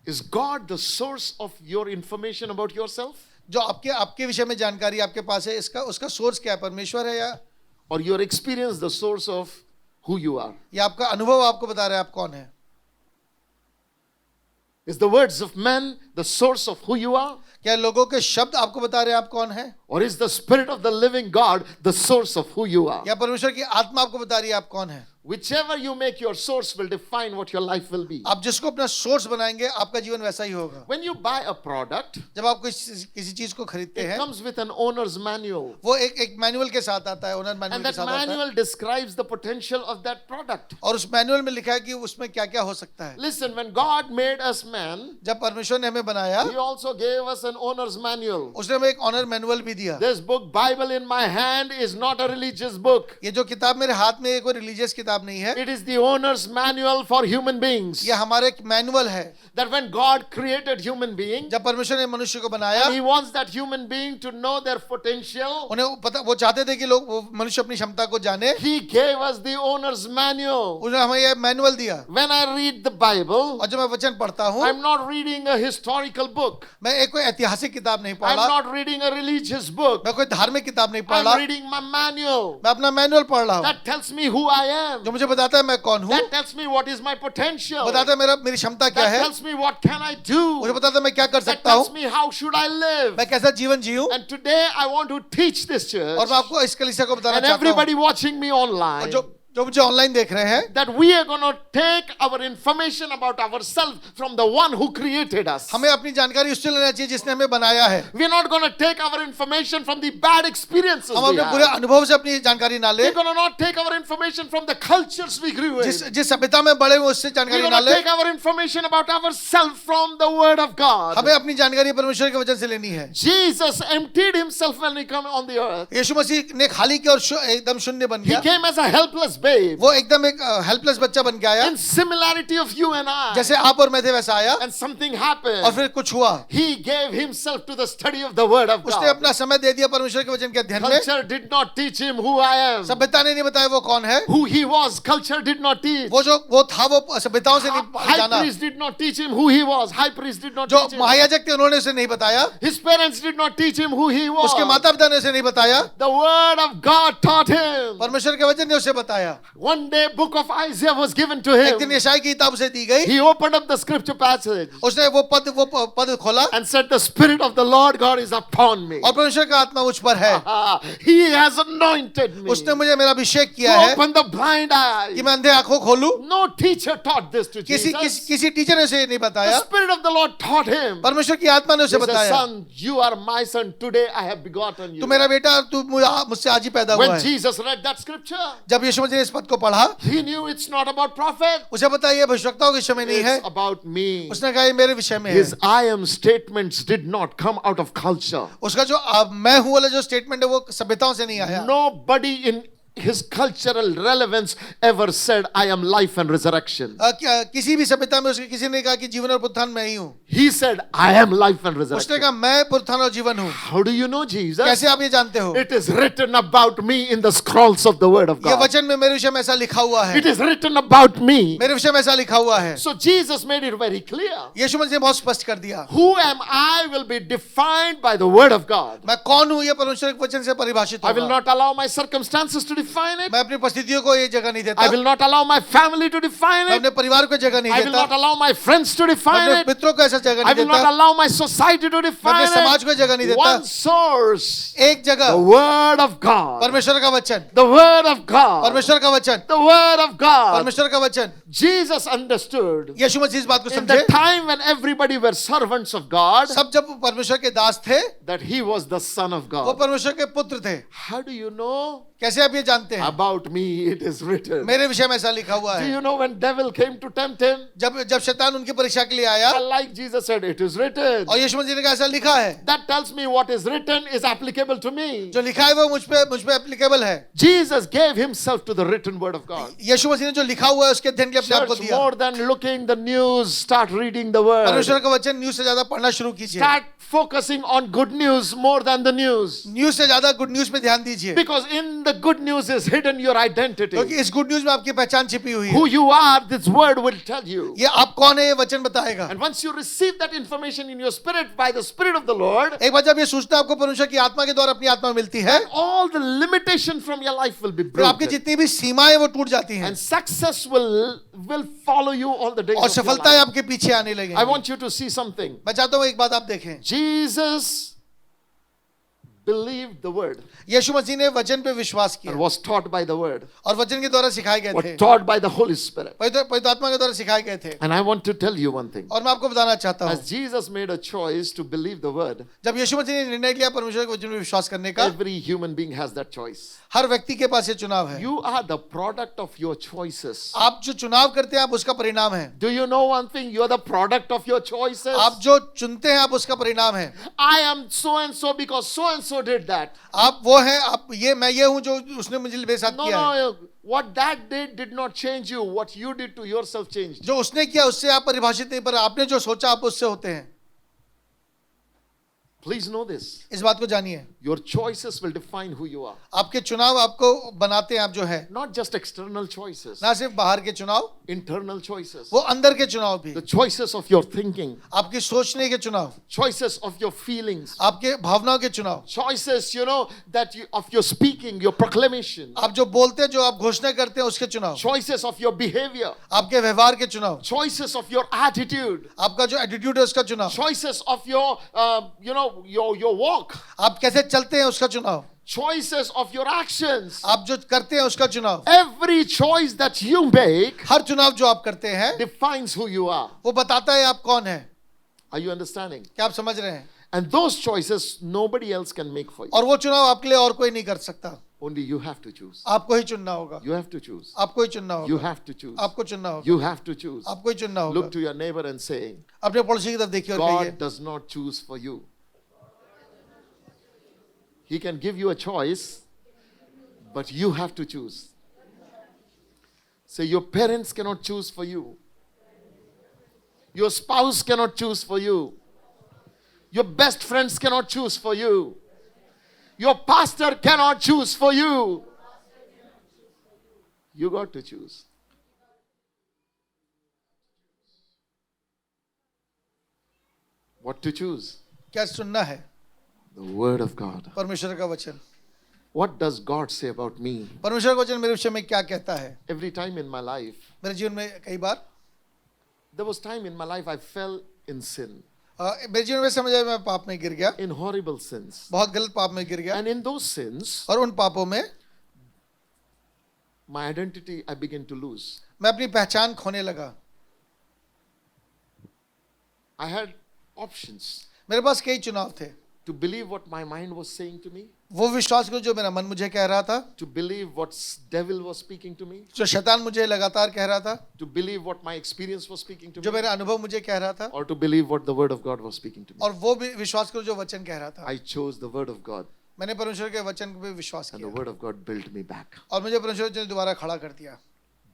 Is God the source of your information about yourself? जो आपके आपके विषय में जानकारी आपके पास है, इसका उसका सोर्स क्या है, परमेश्वर है या Or your experience the source of who you are? या आपका अनुभव आपको बता रहा है आप कौन है. Is the words of men the source of who you are? क्या लोगों के शब्द आपको बता रहे हैं आप कौन है, Or is the Spirit of the living God the source of who you are? या परमेश्वर की आत्मा आपको बता रही है आप कौन है. Whichever you make your source will define what your life will be. आप जिसको अपना सोर्स बनाएंगे आपका जीवन वैसा ही होगा. When you buy a product, जब आप किसी चीज को खरीदते it हैं comes with an owner's manual. वो एक मैनुअल के साथ आता है, ओनर मैनुअल And के that साथ आता है, manual describes the potential of that product. और उस मैनुअल में लिखा है कि उसमें क्या क्या हो सकता है. Listen, when God made us man, जब परमेश्वर ने हमें बनाया He also gave us an owner's manual. उसने हमें एक ऑनर मैनुअल भी दिया. This book, Bible in my hand, is not a religious book. ये जो किताब मेरे हाथ में, ये कोई रिलीजियस किताब नहीं है, It is the owner's manual for human beings. ये हमारा एक मैनुअल है. That when God created human being, जब परमेश्वर ने मनुष्य को बनाया, He wants that human being to know their potential. उन्हें पता, वो चाहते थे कि लोग वो मनुष्य अपनी क्षमता को जाने. He gave us the owner's manual. उन्होंने हमें ये मैनुअल दिया. When I read the Bible, और जब मैं वचन पढ़ता हूँ, I'm not reading a historical book. मैं एक कोई ऐतिहासिक किताब नहीं I'm पढ़ रहा, not reading a religious book. मैं कोई धार्मिक किताब नहीं पढ़ I'm रहा, reading my manual. मैं अपना मैनुअल पढ़ रहा हूँ That tells me who I am. जो मुझे बताता है मैं कौन हूँ, That tells me what is my potential. बताता है मेरी क्षमता क्या That है, tells me what can I do. मुझे बताता है मैं क्या कर That सकता हूँ, tells me how should I live. मैं कैसा जीवन जीऊं. And today I want to teach this church और मैं आपको इस कलीसिया को बताना and चाहता हूँ, everybody watching me और online जो मुझे ऑनलाइन देख रहे हैं, that we are going to take our information about ourselves from the one who created us. हमें अपनी जानकारी उससे लेना चाहिए जिसने हमें बनाया है. We are not going to take our information from the bad experiences हम we अपने बुरे had. अनुभव से अपनी जानकारी ना ले, We're going to not take our information from the cultures we grew in. जिस सभ्यता में बड़े हुए उससे We're जानकारी going ना to ले. take our information about ourselves from the Word of God. हमें अपनी जानकारी परमेश्वर के वचन से लेनी है. Jesus emptied himself when he came on the earth. यीशु मसीह ने खाली किया और एकदम शून्य बन He गया. came as a helpless babe. वो एकदम एक हेल्पलेस बच्चा बन के आया, In similarity of you and I. जैसे आप और मैं थे वैसा आया, And something और happened. फिर कुछ हुआ. He gave himself to the study of the Word of उसने God. अपना समय दे दिया परमेश्वर के वचन के अध्ययन में. Culture did not teach him who I am. सभ्यता ने नहीं बताया वो कौन है, Who he was, culture did not teach. वो था वो सभ्यताओं से नहीं High जाना. priest did not teach him who he was. High priest did not जो teach him. महायाजक थे उन्होंने उसे नहीं बताया, His parents did not teach him who he was. उसके माता पिता ने उसे नहीं बताया, The Word of God taught him. परमेश्वर के वचन ने उसे बताया. One day, book of Isaiah was given to एक दिन him. यशायाह की किताब उसे दी गई, He opened up the scripture passage उसने वो पद खोला and said, "The Spirit of the Lord God is upon me. और परमेश्वर का आत्मा मुझ पर है, He has anointed me उसने मुझे मेरा अभिषेक to किया है open the blind eye." कि मैं अंधे आंखों खोलूं. No teacher taught this to Jesus. किसी टीचर ने उसे नहीं The बताया, Spirit of the Lord taught him. परमेश्वर की आत्मा ने He उसे said, बताया, "Son, you are my son. Today I have begotten you." तू मेरा बेटा, तू मुझसे आज ही पैदा हुआ When है. Jesus read that scripture, जब यीशु मसीह ने इस पद को पढ़ा, he knew it's not about prophet. उसे पता ये भविष्यवक्ताओं के विषय में नहीं है, It's about me. उसने कहा ये मेरे विषय में है. His I am statements did not come out of culture. उसका जो मैं हूं वाला जो स्टेटमेंट है वो सभ्यताओं से नहीं आया. Nobody his cultural relevance ever said, I am life and resurrection. किसी भी सभ्यता में उसके किसी ने कहा कि जीवन और पुनरुत्थान मैं ही हूँ. He said, I am life and उसने resurrection. कहा मैं पुनरुत्थान और जीवन हूँ. How do you know Jesus? कैसे आप ये जानते हो? It is written about me in the scrolls of the word of ये God. वचन में मेरे विषय में ऐसा लिखा हुआ है. It is written about me. मेरे विषय में ऐसा लिखा हुआ है. So Jesus made it very clear. यीशु मसीह ने बहुत स्पष्ट कर दिया. Who am I will be defined by the word of God. मैं कौन हूँ ये परमेश्वर के वचन से परिभाषित I will होगा. not allow my circumstances to define it. मैं अपनी परिस्थितियों को ये जगह नहीं देता. I will not allow my family to define मैं it. अपने परिवार को जगह नहीं I will not देता. allow my friends to मैं define अपने it. मित्रों को ऐसा जगह I नहीं will not देता. allow my society to मैं अपने define समाज को it. जगह नहीं देता. One source, एक the जगह word of God. परमेश्वर का वचन. The word of God. परमेश्वर का वचन. The word of God. परमेश्वर का वचन. Jesus understood यीशु मसीह इस बात को in the समझे. time when everybody were servants of God सब जब परमेश्वर के दास थे, that he was the son of वो God. परमेश्वर के पुत्र थे. How do you know? कैसे आप ये जानते हैं? About me it is written. मेरे विषय में ऐसा लिखा हुआ Do है. you know when devil came to tempt him? जब शैतान उनकी परीक्षा के लिए आया Well, like Jesus said, it is written. और यीशु मसीह ने कहा ऐसा लिखा है. That tells me what is written is applicable to me. जो लिखा है वो मुझ पे एप्लीकेबल है. Jesus gave himself to the written word of God. यीशु मसीह ने जो लिखा हुआ है उसके अध्ययन के लिए अपने आप को Church, दिया. more than looking the news, start reading the word. परमेश्वर का वचन न्यूज से ज्यादा पढ़ना शुरू कीजिए. Start focusing on good news more than the news. News से ज्यादा गुड न्यूज पे ध्यान दीजिए. Because in the good news is hidden your identity. क्योंकि इस गुड न्यूज में आपकी पहचान छिपी हुई है. Who you are, this word will tell you. ये आप कौन है ये वचन बताएगा. And once you receive that information in your spirit by the Spirit of the Lord, एक बार जब ये सूचना आपको परमेश्वर की आत्मा के द्वारा अपनी आत्मा में मिलती है, all the limitation from your life will be फिर आपकी broken. जितनी भी सीमाएं वो टूट जाती हैं And success will follow you all the days और of your सफलताएं life. आपके पीछे आने I लगेंगी. want you to see something. मैं चाहता हूँ एक बात आप देखें. Jesus believed the word यीशु मसीह ने वचन पे विश्वास किया and was taught by the word, और वचन के द्वारा सिखाए गए was थे. taught by the Holy Spirit. पवित्र आत्मा के द्वारा सिखाए गए थे. And I want to tell you one thing. और मैं आपको बताना चाहता हूँ, As Jesus made a choice to believe the word, जब यीशु मसीह ने निर्णय लिया परमेश्वर के वचन में विश्वास करने का, every human being has that choice. हर व्यक्ति के पास ये चुनाव है. You are the product of your choices. आप जो चुनाव करते हैं आप उसका परिणाम है. Do you know one thing? You are the product of your choices. आप जो चुनते हैं आप उसका परिणाम है. I am so and so because so and so did that. आप वो हैं, आप ये मैं ये हूं जो उसने मुझे मेरे साथ No, किया है. no, what that did not change you. What you did to yourself changed. जो उसने किया उससे आप परिभाषित नहीं, पर आपने जो सोचा आप उससे होते हैं. Please know this. इस बात को जानिए. Your choices will define who you are. आपके चुनाव आपको बनाते हैं आप जो है. Not just external choices, ना सिर्फ बाहर के चुनाव, internal choices. वो अंदर के चुनाव भी. The choices of your thinking, आपकी सोचने के चुनाव, choices of your feelings, आपके भावनाओं के चुनाव, choices, of your speaking, your proclamation, आप जो बोलते हैं जो आप घोषणा करते हैं उसके चुनाव, choices of your behavior, आपके व्यवहार के चुनाव, choices of your attitude, आपका जो एटीट्यूड है उसका चुनाव, choices of your, your walk, आप कैसे चलते हैं उसका चुनाव, choices of your actions. आप जो करते हैं उसका चुनाव. Every choice that you make हर चुनाव जो आप करते हैं defines who you are. वो बताता है आप कौन है. Are you understanding? क्या आप समझ रहे हैं? And those choices nobody else can make for you. और वो चुनाव आपके लिए और कोई नहीं कर सकता. Only you have to choose. आपको ही चुनना होगा. You have to choose. आपको ही चुनना You होगा. have to choose. आपको चुनना होगा. You have to choose. आपको ही चुनना Look होगा. to your neighbor and say, अपने पड़ोसी की तरफ देखिए और कहिए, God does not choose for you. He can give you a choice, but you have to choose. Say, your parents cannot choose for you. Your spouse cannot choose for you. Your best friends cannot choose for you. Your pastor cannot choose for you. You got to choose. What to choose? क्या सुनना है? The word of God. परमेश्वर का वचन. What does God say about me? परमेश्वर का वचन मेरे विषय में क्या कहता है? Every time in my life, मेरे जीवन में कई बार there was time in my life I fell in sin, मेरे जीवन में समझ आया मैं पाप में गिर गया. in horrible sins. बहुत गलत पाप में गिर गया. And in those sins, और उन पापों में my identity I began to lose. मैं अपनी पहचान खोने लगा. I had options मेरे पास कई चुनाव थे. to believe what my mind was saying to me, वो विश्वास करो जो मेरा मन मुझे कह रहा था, to believe what devil was speaking to me, जो शैतान मुझे लगातार कह रहा था, to believe what my experience was speaking to जो me, मेरा अनुभव मुझे कह रहा था, or to believe what the word of God was speaking to me. और वो भी विश्वास करो जो वचन कह रहा था. I chose the word of God. मैंने परमेश्वर के वचन पे विश्वास And the किया word of God built me back. और मुझे परमेश्वर ने दोबारा खड़ा कर दिया,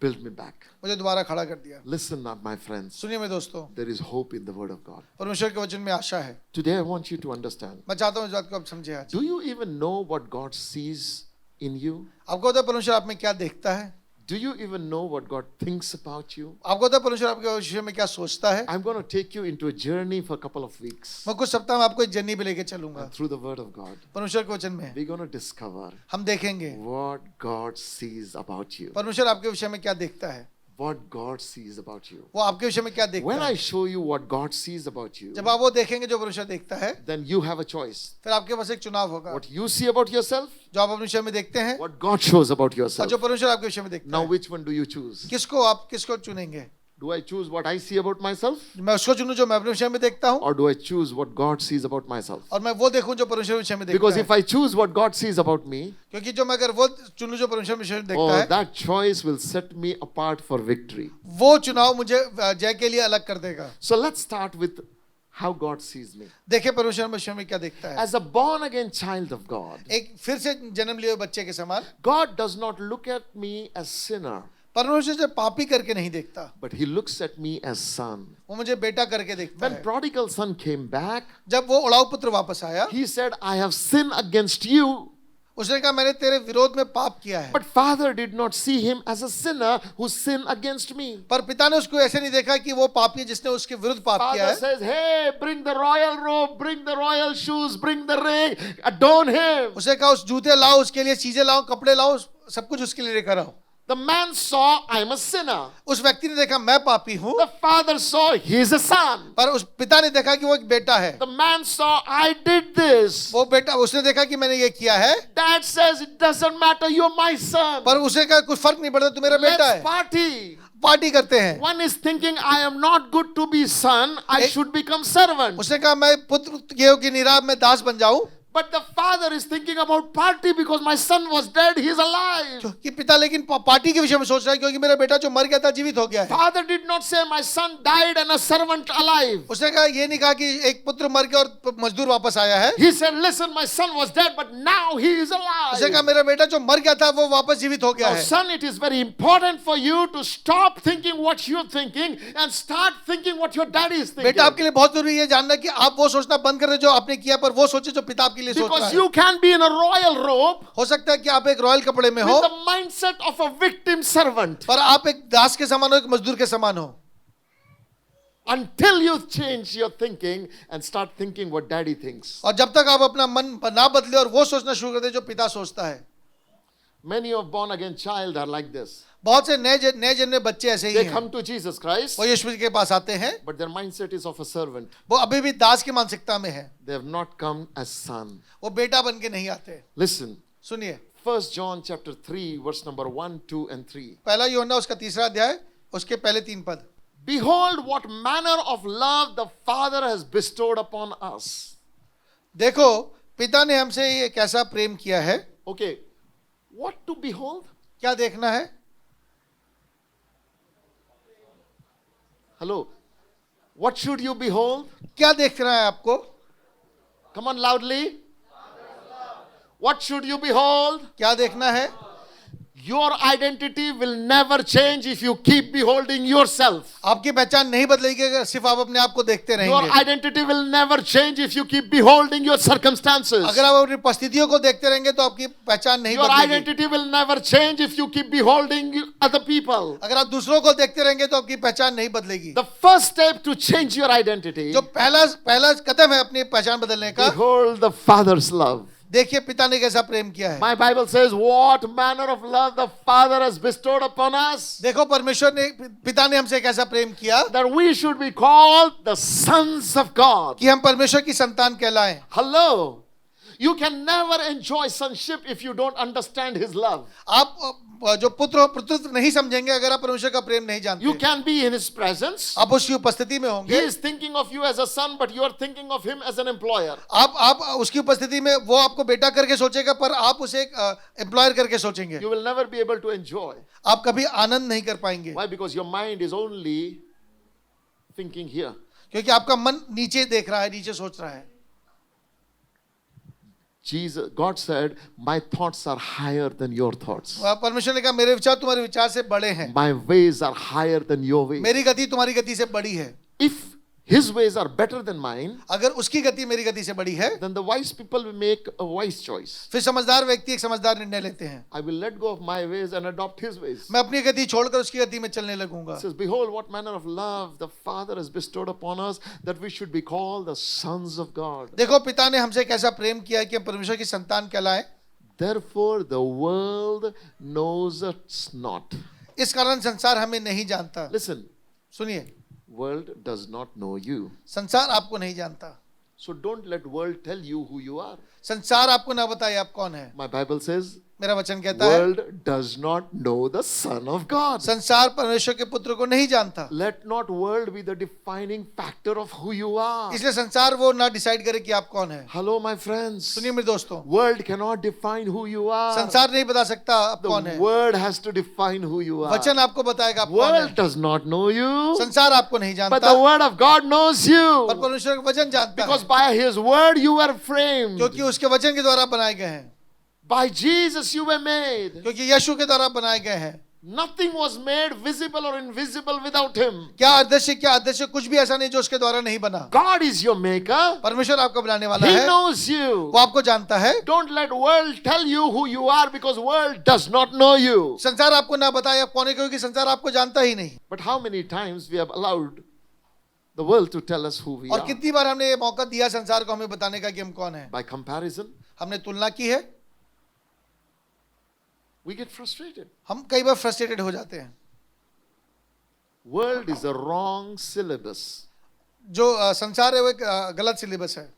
Built me back. मुझे दोबारा खड़ा कर दिया। Listen up, my friends. सुनिए मेरे दोस्तों, There is hope in the word of God. परमेश्वर के वचन में आशा है। Today I want you to understand. मैं चाहता हूँ इस बात को आप समझे आज। Do you even know what God sees in you? आपको पता है परमेश्वर आप में क्या देखता है? Do you even know what God thinks about you? आपको पता है परमेश्वर आपके विषय में क्या सोचता है? I'm going to take you into a journey for a couple of weeks. मैं कुछ सप्ताह में आपको एक जर्नी पे लेके चलूंगा And through the word of God, परमेश्वर के वचन में। we're going to discover हम देखेंगे what God sees about you. परमेश्वर आपके विषय में क्या देखता है, What God sees about you. वो आपके विषय में क्या देखता When है। I show you what God sees about you, जब आप वो देखेंगे जो परमेश्वर देखता है, then you have a choice. फिर आपके पास एक चुनाव होगा। What you see about yourself, जो आप अपने विषय में देखते हैं what God shows about और yourself. जो परमेश्वर आपके विषय में देखता Now, है, which one do you choose? किसको चुनेंगे? Do I choose what I see about myself, मैं उसको चुनूं जो मैं अपने विषय में देखता हूँ, or do I choose what God sees about myself? और मैं वो देखूं जो परमेश्वर के विषय में देखता Because है। if I choose what God sees about me, क्योंकि जो मैं अगर वो चुनूं जो परमेश्वर के विषय में देखता oh, है, that choice will set me apart for victory. वो चुनाव मुझे जय के लिए अलग कर देगा। So let's start with how God sees me. देखिए परमेश्वर के विषय में क्या देखता है। As a born again child of God, एक फिर से जन्म लिए हुए बच्चे के समान God does not look at me as sinner, परमेश्वर से पापी करके नहीं देखता, but He looks at me as son. वो मुझे बेटा करके देखता When है। prodigal son came back, जब वो उड़ाऊ पुत्र वापस आया, he said, I have sinned against you. उसने कहा मैंने तेरे विरोध में पाप किया है। But father did not see him as a sinner who sinned against me. पर पिता ने उसको ऐसे नहीं देखा कि वो पापी है जिसने उसके विरुद्ध पाप किया Father है। says, hey, bring the royal robe, bring the royal shoes, bring the ring, adorn him. उसे कहा उस जूते लाओ, उसके लिए चीजें लाओ, कपड़े लाओ, सब कुछ उसके लिए लेकर आओ। The man saw, I am a sinner. उस व्यक्ति ने देखा मैं पापी हूँ, The father saw, he is a son. पर उस पिता ने देखा कि वो एक बेटा है। The man saw, I did this. वो बेटा उसने देखा कि मैंने ये किया है, Dad says, it doesn't matter, you're my son. पर उसे कहा कुछ फर्क नहीं पड़ता, तू मेरा बेटा Let's है। party. पार्टी करते हैं। One is thinking, I am not good to be son, I एक- should become servant. उसने कहा मैं पुत्र ये हो कि निराब में दास बन जाऊं, But the father is thinking about party because my son was dead, he is alive. कि पिता लेकिन पार्टी के विषय में सोच रहा है क्योंकि मेरा बेटा जो मर गया था जीवित हो गया है। Father did not say, my son died and a servant alive. उसने कहा ये नहीं कहा कि एक पुत्र मर गया और मजदूर वापस आया है। He said, listen, my son was dead, but now he is उसने कहा alive. मेरा बेटा जो मर गया था वो वापस जीवित हो गया Now, है। son, it is very important for you to stop thinking what you're thinking and start thinking what your daddy is thinking. बेटा आपके लिए बहुत जरूरी है जानना कि आप वो सोचना बंद कर दे जो आपने किया, पर वो सोचे जो पिता आपके लिए सोच रहा Because है। you can be in a royal robe हो सकता है कि आप एक रॉयल कपड़े में हो, with the mindset of a victim servant पर आप एक दास के समान हो, एक मजदूर के समान हो, until you change your thinking and start thinking what daddy thinks. और जब तक आप अपना मन ना बदले और वो सोचना शुरू कर दे जो पिता सोचता है। Many of born again child are like this. बहुत से नए जन्मे बच्चे ऐसे ही They हैं। come to Jesus Christ, वो यीशु के पास आते हैं, but their mindset is of a servant. वो अभी भी दास की मानसिकता में है, They have not come as son. वो बेटा बन के नहीं आते। Listen, सुनिए 1 John chapter 3, verse number 1, 2, and 3. पहला यूहन्ना उसका 3रा अध्याय उसके पहले 3 पद। Behold, what manner of love the Father has bestowed upon us. देखो पिता ने हमसे ये कैसा प्रेम किया है। Okay, what to behold? क्या देखना है? Hello, what should you behold? क्या देखना है आपको? Come on, loudly. What should you behold? क्या देखना है? Your identity will never change if you keep beholding yourself. आपकी पहचान नहीं बदलेगी अगर सिर्फ आप अपने आप को देखते Your रहेंगे। identity will never change if you keep beholding your circumstances. अगर आप अपनी परिस्थितियों को देखते रहेंगे तो आपकी पहचान नहीं Your बदलेगी। identity will never change if you keep beholding other people. अगर आप दूसरों को देखते रहेंगे तो आपकी पहचान नहीं बदलेगी। The first step to change your identity, जो पहला कदम है अपनी पहचान बदलने का, behold the Father's love. देखिए पिता ने कैसा प्रेम किया है। My Bible says, what manner of love the Father has bestowed upon us, देखो परमेश्वर ने पिता ने हमसे कैसा प्रेम किया that we should be called the sons of God. कि हम परमेश्वर की संतान कहलाएं। Hello. You can never enjoy sonship if you don't understand His love. आप जो पुत्र नहीं समझेंगे अगर आप परमेश्वर का प्रेम नहीं जानते। You can be in His presence. आप उसकी उपस्थिति में He होंगे, is thinking of you as a son, but you are thinking of Him as an employer. आप उसकी उपस्थिति में वो आपको बेटा करके सोचेगा पर आप उसे एक एम्प्लॉयर करके सोचेंगे। You will never be able to enjoy. आप कभी आनंद नहीं कर पाएंगे Why? Because your mind is only thinking here. क्योंकि आपका मन नीचे देख रहा है, नीचे सोच रहा है। God said, my thoughts are higher than your thoughts. परमेश्वर ने कहा मेरे विचार तुम्हारे विचार से बड़े हैं, My ways are higher than your ways. मेरी गति तुम्हारी गति से बड़ी है। If his ways are better than mine, अगर उसकी गति मेरी गति से बड़ी है, then the wise people will make a wise choice. फिर समझदार व्यक्ति एक समझदार निर्णय लेते हैं। I will let go of my ways and adopt his ways. मैं अपनी गति छोड़कर उसकी गति में चलने लगूंगा। It says, behold, what manner of love the Father has bestowed upon us, that we should be called the sons of God. देखो पिता ने हमसे कैसा प्रेम किया है कि हम परमेश्वर की संतान कहलाएं। Therefore, the world knows us not. इस कारण संसार हमें नहीं जानता। Listen, सुनिए, world does not know you. संसार आपको नहीं जानता। So don't let world tell you who you are. संसार आपको ना बताए आप कौन है। My Bible says, मेरा वचन कहता है world does not know the Son of God. संसार परमेश्वर के पुत्र को नहीं जानता। Let not world be the defining factor of who you are. इसलिए संसार वो ना डिसाइड करे कि आप कौन है। Hello, my friends. सुनिए मेरे दोस्तों, World cannot define who you are. संसार नहीं बता सकता आप The कौन है। word has to define who you are. वचन आपको बताएगा आप कौन World है। does not know you, संसार आपको नहीं but जानता, the word of God knows पर you. परमेश्वर का वचन जानता Because है, by his word you were framed. क्योंकि उसके वचन के द्वारा बनाए गए हैं, By Jesus you were made. क्योंकि यीशु के द्वारा बनाए गए हैं। Nothing was made visible or invisible without him. क्या अदृश्य कुछ भी ऐसा नहीं जो उसके द्वारा नहीं बना। God is your maker. परमेश्वर आपको बनाने वाला He है, knows you. वो आपको जानता है। Don't let world tell you who you are, because world does not know you. संसार आपको ना बताए आप कौन है, क्योंकि संसार आपको जानता ही नहीं। But how many times we have allowed the world to tell us who we और are? कितनी बार हमने ये मौका दिया संसार को हमें बताने का कि हम कौन है। By comparison, हमने तुलना की है, we get frustrated. हम कई बार फ्रस्ट्रेटेड हो जाते हैं। World is a wrong syllabus. जो संसार है वो एक गलत सिलेबस है,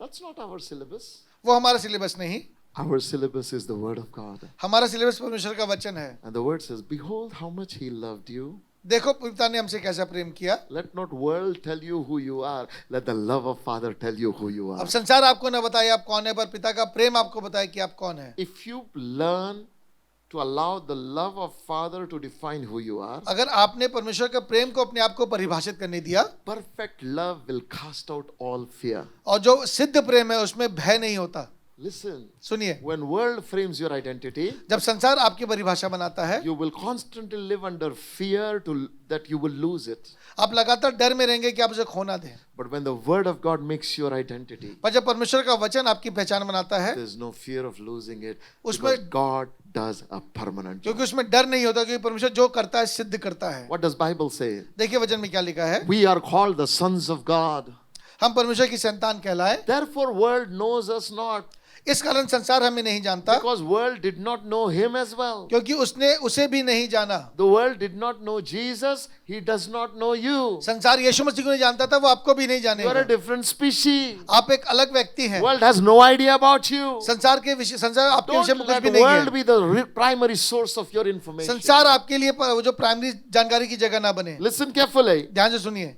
That's not our syllabus. वो हमारा सिलेबस नहीं। Our syllabus is the word of God. हमारा सिलेबस परमेश्वर का वचन है। And the word says, behold how much he loved you. देखो पिता ने हमसे कैसा प्रेम किया। Let not world tell you who you are. Let the love of Father tell you who you अब are. संसार आपको ना बताए आप कौन है, पर पिता का प्रेम आपको बताए कि आप कौन है। If you learn to allow the love of Father to define who you are, अगर आपने परमेश्वर के प्रेम को अपने आप को परिभाषित करने दिया, perfect love will cast out all fear. और जो सिद्ध प्रेम है उसमें भय नहीं होता। Listen, सुनिए, when world frames your identity, जब संसार आपकी परिभाषा बनाता है, you will constantly live under fear that you will lose it. आप लगातार डर में रहेंगे कि आप उसे खो ना दें। But when the word of God makes your identity, पर जब परमेश्वर का वचन आपकी पहचान बनाता है, there's no fear of losing it, उसमें- because God does a permanent job. क्योंकि उसमें डर नहीं होता, क्योंकि परमेश्वर जो करता है सिद्ध करता है। What does Bible say? देखिए वचन में क्या लिखा है, We are called the sons of God. हम परमेश्वर की संतान कहलाए। Therefore world knows us not, इस कारण संसार हमें नहीं जानता, because world did not know him as well. क्योंकि उसने उसे भी नहीं जाना। The world did not know Jesus, he does not know you. संसार यीशु मसीह को नहीं जानता था, वो आपको भी नहीं You are a जानेगा। different species. आप एक अलग व्यक्ति हैं। World has no idea about you. संसार आपके विषय में Don't कुछ let भी नहीं world है। be the primary source of your information. संसार आपके लिए वो जो प्राइमरी जानकारी की जगह ना बने। Listen carefully. ध्यान से सुनिए,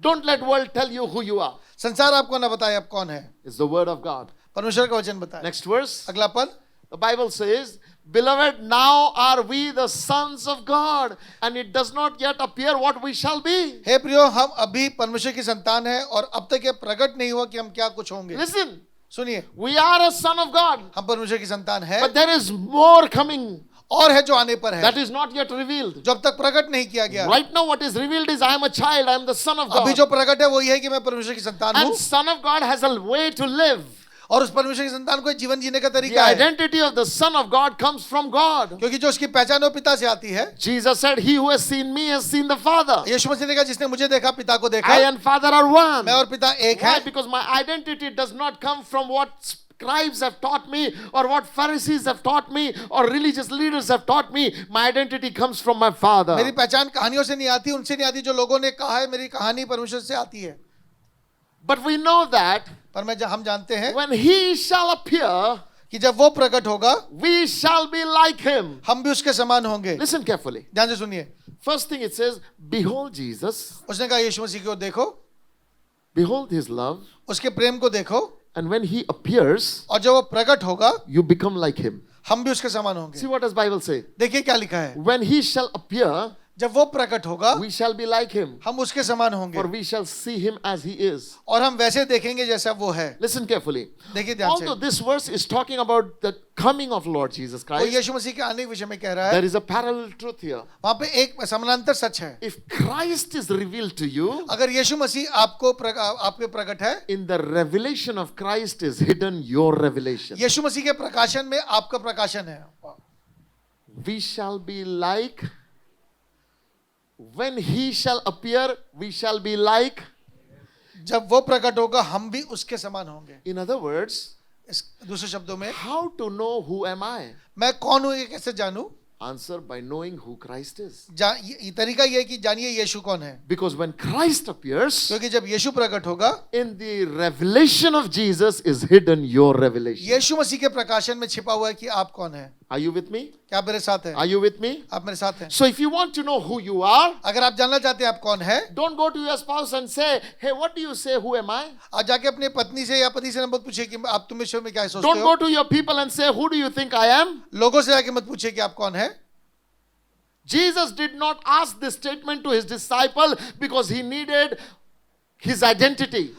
Don't let world tell you who you are. संसार आपको ना बताए आप कौन है, It's the word of God. परमेश्वर का वचन बताए। Next verse. अगला पद, The Bible says, beloved, now are we the sons of God, and it does not yet appear what we shall be. हे प्रियो, हम अभी परमेश्वर की संतान है और अब तक ये प्रकट नहीं हुआ कि हम क्या कुछ होंगे। Listen, सुनिए, we are a son of God, हम परमेश्वर की संतान है, but there is more coming और है जो आने पर है, that is not yet revealed. जो अब तक प्रकट नहीं किया गया। Right now, what is revealed is I am a child, I am the son of अभी God. जो प्रकट है वही है कि मैं परमेश्वर की संतान हूँ, And son of God has a way to live. और उस परमेश्वर की संतान को एक जीवन जीने का The तरीका है, identity of the son of God comes from God. क्योंकि जो उसकी पहचान वो पिता से आती है। Jesus said, he who has seen me has seen the Father. यीशु मसीह ने कहा, जिसने मुझे देखा पिता को देखा। I and Father are one. मैं और पिता एक Why? है, Because my identity does not come from what scribes have taught me, or what Pharisees have taught me, or religious leaders have taught me. My identity comes from my Father. मेरी पहचान कहानियों से नहीं आती, उनसे नहीं आती जो लोगों ने कहा है। मेरी कहानी परमेश्वर से आती है। But we know that पर हम जानते हैं when he shall appear, कि जब वो प्रकट होगा, we shall be like him. हम भी उसके समान होंगे। Listen carefully. ध्यान से सुनिए, First thing it says, behold Jesus, उसने कहा यीशु मसीह को देखो, behold his love, उसके प्रेम को देखो, and when he appears, और जब वो प्रकट होगा you become like him. हम भी उसके समान See होंगे। what does Bible say? देखिए क्या लिखा है, When he shall appear, जब वो प्रकट होगा we shall be like him, हम उसके समान होंगे for we shall see him as he is. और हम वैसे देखेंगे जैसा वो है। Listen carefully. देखिए ध्यान से, Although this verse is talking about the coming of Lord Jesus वो Christ, यीशु मसीह के आने के विषय में कह रहा है, there is a parallel truth here. वहां पे एक समानांतर सच है। If Christ is revealed to you, अगर यीशु मसीह आपके प्रकट है, in the revelation of Christ is hidden your revelation. यीशु मसीह के प्रकाशन में आपका प्रकाशन है। We shall be like, when he shall appear, we shall be like. जब वो प्रकट होगा हम भी उसके समान होंगे। In other words, इस दूसरे शब्दों में, how to know who am I? मैं कौन हूं ये कैसे जानूं? Answer by knowing who Christ is. ये तरीका ये है कि जानिए यीशु कौन है, Because when Christ appears, क्योंकि जब यीशु प्रकट होगा, in the revelation of Jesus is hidden your revelation. यीशु मसीह के प्रकाशन में छिपा हुआ है कि आप कौन है। Are you with me? क्या आप मेरे साथ हैं? Are you with me? आप मेरे साथ हैं? So if you want to know who you are, अगर आप जानना चाहते हैं आप कौन है, don't go to your spouse and say, hey, what do you say, who am I? आप जाके अपने पत्नी से या पति से मत पूछिए कि आप तुम विषय में क्या सोचते Don't हो। go to your people and say, who do you think I am? लोगों से जाके मत पूछिए कि आप कौन है। Jesus did not ask this statement to his disciple because he needed his identity.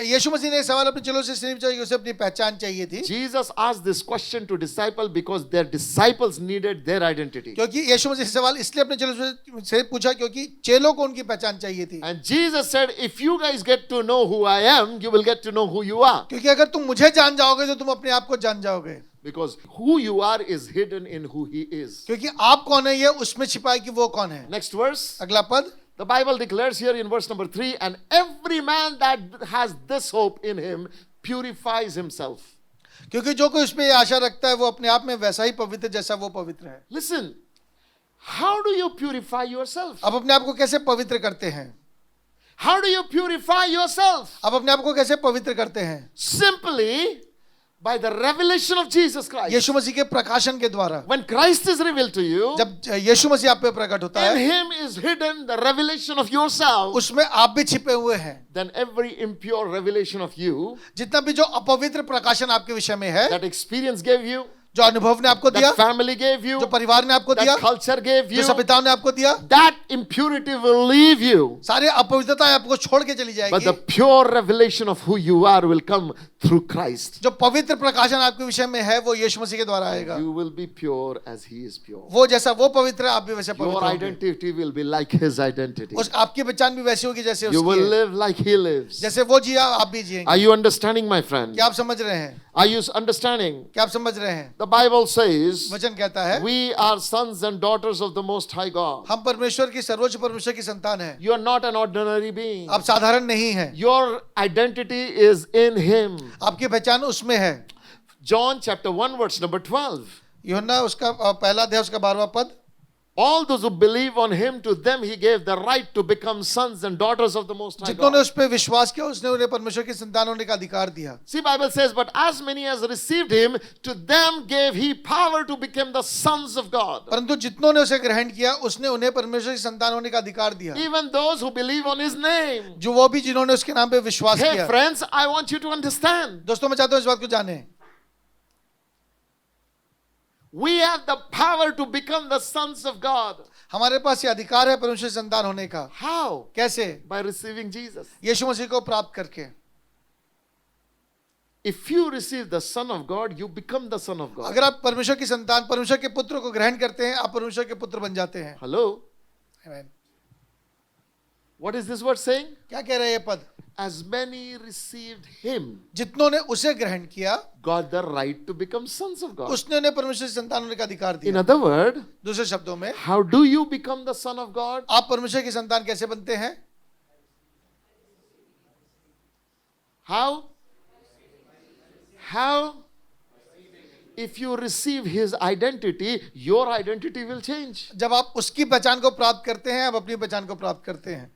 यीशु मसीह ने सवाल अपने चेलों से इसलिए पूछा कि उसे अपनी पहचान चाहिए थी, Jesus asked this question to disciple because their disciples needed their identity. क्योंकि यीशु मसीह से सवाल इसलिए अपने चेलों से पूछा क्योंकि चेलों को उनकी पहचान चाहिए थी। And Jesus said, if you guys get to know who I am, you will get to know who you are. क्योंकि अगर तुम मुझे जान जाओगे तो तुम अपने आप को जान जाओगे, Because who you are is hidden in who he is. क्योंकि आप कौन है ये उसमें छिपा है कि वो कौन है। Next verse. अगला पद, The Bible declares here in verse number 3, and every man that has this hope in him purifies himself. क्योंकि जो कोई उसमें आशा रखता है वो अपने आप में वैसा ही पवित्र जैसा वो पवित्र है। Listen, how do you purify yourself? आप अपने आप को कैसे पवित्र करते हैं? How do you purify yourself? आप अपने आप को कैसे पवित्र करते हैं? Simply by the revelation of Jesus Christ. यीशु मसीह के प्रकाशन के द्वारा। When Christ is revealed to you, जब यीशु मसीह आप पे प्रकट होता in है, him is hidden the revelation of yourself. उसमें आप भी छिपे हुए हैं। Then every impure revelation of you, जितना भी जो अपवित्र प्रकाशन आपके विषय में है, that experience gave you, जो अनुभव ने आपको दिया, that family gave you, जो परिवार ने आपको दिया, that culture gave जो you, सभ्यताओं ने आपको दिया, that impurity will leave you. सारे अपवित्रता आपको छोड़ के चली But जाएगी। the pure revelation of who you are will come through Christ. जो पवित्र प्रकाशन आपके विषय में है वो यीशु मसीह के द्वारा आएगा। You will be pure as he is pure. वो जैसा वो पवित्र है आप भी वैसे Your पवित्र होंगे। identity will be like his identity. उस आपकी पहचान भी वैसी होगी जैसे You उसकी will है। live like he lives. जैसे वो जिया आप भी जिएंगे। Are you understanding, my friend? क्या आप समझ रहे हैं? Are you understanding? क्या आप समझ रहे हैं? The Bible says, वचन कहता है, we are sons and daughters of the Most High God. हम परमेश्वर की सर्वोच्च परमेश्वर की संतान हैं। You are not an ordinary being. आप साधारण नहीं हैं। Your identity is in him. आपकी पहचान उसमें है। John chapter 1 verse number 12. यूहन्ना उसका पहला अध्याय उसका 12वां पद, All those who believe on him, to them he gave the right to become sons and daughters of the Most High जितनों ने God. उस पे विश्वास किया उसने उन्हें परमेश्वर की संतान होने का अधिकार दिया। See, Bible says, but as many as received him, to them gave he power to become the sons of God. परंतु जितनों ने उसे ग्रहण किया उसने उन्हें परमेश्वर की संतान होने का अधिकार दिया। Even those who believe on his name. जो वो भी जिन्होंने उसके नाम पे विश्वास Hey किया। friends, I want you to understand. दोस्तों मैं चाहता हूं इस बात को जाने, We have the power to become the sons of God. हमारे पास ये अधिकार है परमेश्वर की संतान होने का। How? कैसे? By receiving Jesus. यीशु मसीह को प्राप्त करके। If you receive the Son of God, you become the Son of God. अगर आप परमेश्वर की संतान परमेश्वर के पुत्र को ग्रहण करते हैं आप परमेश्वर के पुत्र बन जाते हैं। Hello? Amen. What is this word saying? क्या कह रहे हैं ये पद? As many received him, जितनों ने उसे ग्रहण किया got the right to become sons of God. उसने उन्हें परमेश्वर की संतान होने का अधिकार In दिया। other words, दूसरे शब्दों में, how do you become the Son of God? आप परमेश्वर की संतान कैसे बनते हैं? How? How? If you receive his identity, your identity will change. जब आप उसकी पहचान को प्राप्त करते हैं आप अपनी पहचान को प्राप्त करते हैं।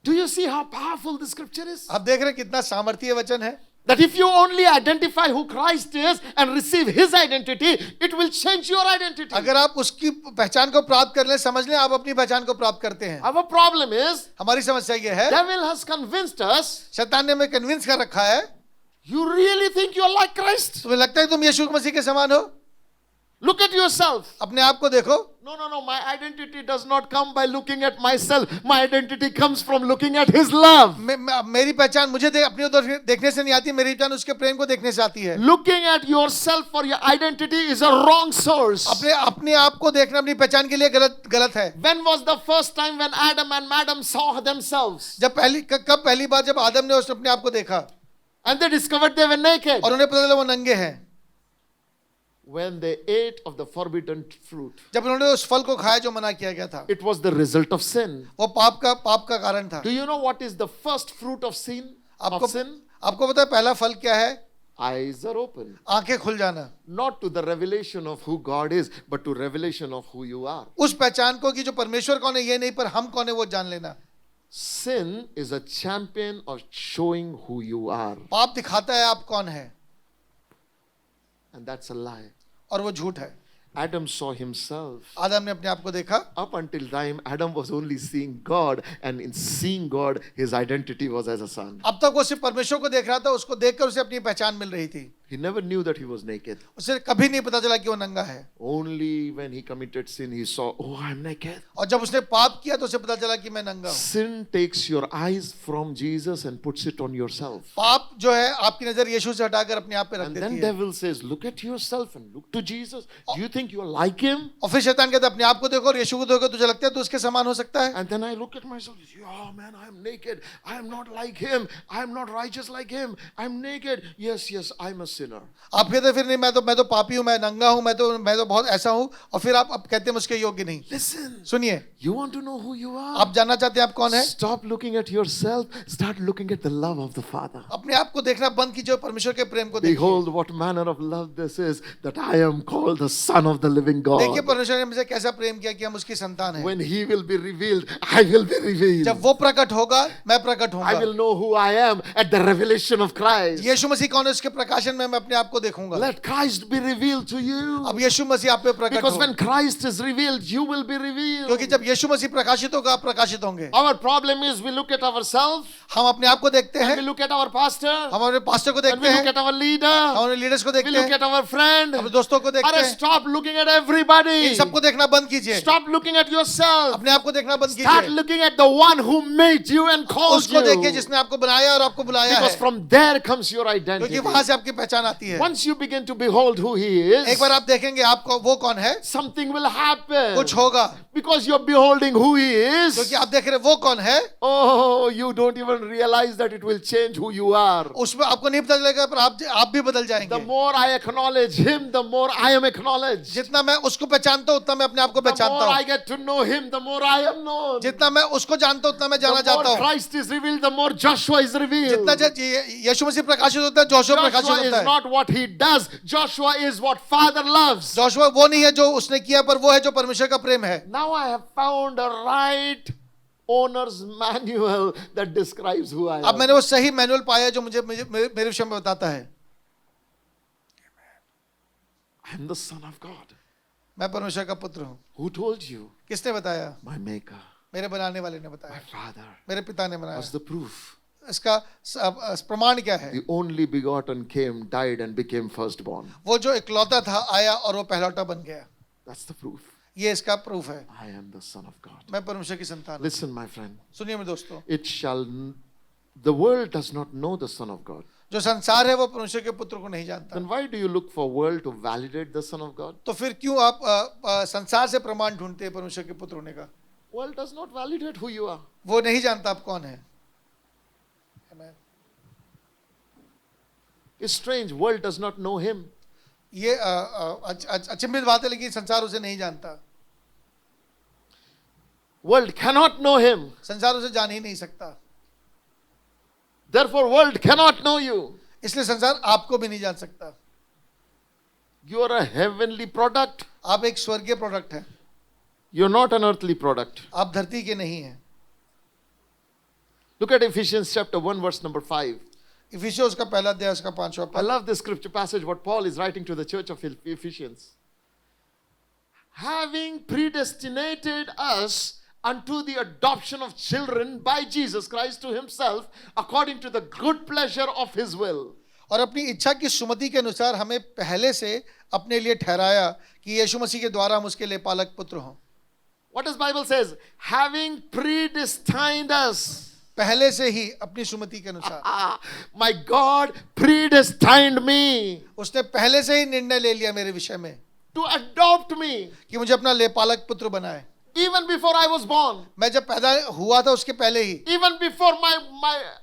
Do you see how powerful the scripture is? आप देख रहे हैं कितना सामर्थ्य वचन है। That if you only identify who Christ is and receive his identity, it will change your identity. अगर आप उसकी पहचान को प्राप्त कर लें, समझ लें आप अपनी पहचान को प्राप्त करते हैं। Our problem is, हमारी समस्या ये है, devil has convinced us, शैतान ने हमें कन्विंस कर रखा है, you really think you are like Christ? तुम्हें लगता है तुम यीशु मसीह के समान हो? Look at yourself. अपने आप को देखो. No. My identity does not come by looking at myself. My identity comes from looking at His love. मेरी पहचान मुझे अपनी ओर देखने से नहीं आती, मेरी पहचान उसके प्रेम को देखने से आती है. Looking at yourself for your identity is a wrong source. अपने आप को देखना अपनी पहचान के लिए गलत है. When was the first time when Adam and Madam saw themselves? कब पहली बार जब आदम ने अपने आप को देखा And they discovered they were naked. और उन्हें पता चला वो नंगे हैं. When they ate of the forbidden fruit. जब उन्होंने उस फल को खाया जो मना किया गया था. It was the result of sin. वो पाप का कारण था. Do you know what is the first fruit of sin? आपको पता है पहला फल क्या है? Eyes are open. आंखें खुल जाना. Not to the revelation of who God is, but to revelation of who you are. उस पहचान को कि जो परमेश्वर कौन है ये नहीं, पर हम कौन है वो जान लेना. Sin is a champion of showing who you are. पाप दिखाता है आप कौन है. And that's a lie. और वो झूठ है. Adam saw himself. आदम ने अपने आप को देखा. Up until time, Adam was only seeing God, and in seeing God, his identity was as a son. अब तक वो सिर्फ परमेश्वर को देख रहा था, उसको देखकर उसे अपनी पहचान मिल रही थी. He never knew that he was naked. उसे कभी नहीं पता चला कि वो नंगा है. Only when he committed sin, he saw, oh, I'm naked. और जब उसने पाप किया तो उसे पता चला कि मैं नंगा हूँ. Sin takes your eyes from Jesus and puts it on yourself. पाप जो है आपकी नजर यीशु से हटाकर अपने आप पे रख And देती then है. devil says, look at yourself and look to Jesus. Do you think you are like him? और फिर शैतान कहता है अपने आप को देखो और यीशु को देखो, तुझे लगता है तू उसके समान हो सकता है. And then I look at myself, oh man, I am naked. I am not like him. I am not righteous like him. I am naked. Yes, I'm a sinner. आप कहते फिर नहीं, मैं तो पापी हूँ, मैं नंगा हूँ, मैं तो बहुत ऐसा हूँ, और फिर आप कहते हैं उसके योग्य नहीं. Listen. सुनिए. You want to know who you are? आप जानना चाहते हैं आप कौन है? Stop looking at yourself. Start looking at the love of the Father. अपने आप को देखना बंद कीजिए, परमेश्वर के प्रेम को देखिए. Behold, what manner of love this is, that I am called the Son of the living God. देखिए परमेश्वर ने मुझे कैसा प्रेम किया कि हम उसकी संतान हैं. When He will be revealed, I will be revealed. जब वो प्रकट होगा, मैं प्रकट होऊंगा. I will know who I am at the revelation of Christ. यीशु मसीह कौन है उसके प्रकाशन में मैं अपने आप को देखूंगा. Let Christ be revealed to you. अब यीशु मसीह आप पे प्रकट Because हो. when Christ is revealed, you will be revealed. क्योंकि जब यीशु मसीह प्रकाशित होगा, आप प्रकाशित होंगे. Our problem is we look at ourselves, हम अपने आप को देखते and हैं. we look at our pastor, हम अपने पास्टर को and देखते we look हैं. at our leader, हम अपने लीडर्स को we देखते look हैं. at our friend. अपने दोस्तों को देखते Arre, हैं. stop looking at everybody. इन सबको देखना बंद कीजिए. Stop looking at yourself. अपने आप को देखना बंद Start कीजिए. looking at the one who made you and called उसको देखिए you. जिसने आपको बनाया और आपको बुलाया Because है. from there comes your identity. क्योंकि वहां से आपकी पहचान आती है. Once you begin to behold who He is, एक बार आप देखेंगे आपको वो कौन है, something will happen. कुछ होगा. Because you're beholding who He is. क्योंकि आप देख रहे हैं वो कौन है. Oh, you don't even realize that it will change who you are. उसमें आपको नहीं पता चलेगा, पर आप भी बदल The जाएंगे. more I acknowledge Him, the more I am acknowledged. जितना मैं उसको पहचानता हूँ उतना मैं अपने आप को The पहचानता more हूँ. I get to know Him, the more I am known. जितना मैं उसको जानता हूँ उतना मैं जाना The चाहता more हूँ. Christ is revealed, the more Joshua is revealed. जितना यीशु मसीह प्रकाशित होता है, जोशुआ प्रकाशित Joshua होता is है. not what he does. Joshua is what Father loves. Joshua वो नहीं है जो उसने किया, पर वो है जो परमेश्वर का प्रेम है. Now I have found a right owner's manual that describes who I अब am. मैंने वो सही मैनुअल पाया जो मुझे मेरे विषय में बताता है. I am the Son of God. मैं परमेश्वर का पुत्र हूँ. Who told you? किसने बताया? My Maker, मेरे बनाने वाले ने my बताया. Father. मेरे पिता ने बनाया. What's the proof? इसका प्रमाण क्या है? The only begotten came, died, and became firstborn. वो जो इकलौता था आया और वो पहलौटा बन गया. That's the proof. ये इसका प्रूफ है. I am the Son of God. मैं परमेश्वर की संतान हूँ. Listen, my friend. सुनिए मेरे दोस्तों, The world does not know the Son of God. जो संसार है वो परमेश्वर के पुत्र को नहीं जानता. Then why do you look for world to validate the Son of God? तो फिर क्यों आप संसार से प्रमाण ढूंढते हैं परमेश्वर के पुत्र होने का? World does not validate who you are. वो नहीं जानता आप कौन है. Amen. It's strange. World does not know Him. ये अचंभित बात है, लेकिन संसार उसे नहीं जानता. World cannot know Him. संसार उसे जान ही नहीं सकता. Therefore, world cannot know you. इसलिए संसार आपको भी नहीं जान सकता. You are a heavenly product. आप एक स्वर्गीय प्रोडक्ट हैं. You're not an earthly product. आप धरती के नहीं हैं. Look at Ephesians chapter 1 verse number 5. इफिसियों उसका पहला अध्याय उसका 5वां I पद. love this scripture passage what Paul is writing to the church of Ephesians. Having predestinated us unto the adoption of children by Jesus Christ to Himself according to the good pleasure of His will. और अपनी इच्छा की सुमति के अनुसार हमें पहले से अपने लिए ठहराया कि यीशु मसीह के द्वारा हम उसके लिए पालक पुत्र हों। What does Bible says? Having predestined us. पहले से ही अपनी सुमति के अनुसार। My God predestined me उसने पहले से ही निर्णय ले लिया मेरे विषय में to adopt me कि मुझे अपना ले पालक पुत्र बनाए। even before I was born. मैं जब पैदा हुआ था उसके पहले ही, Even before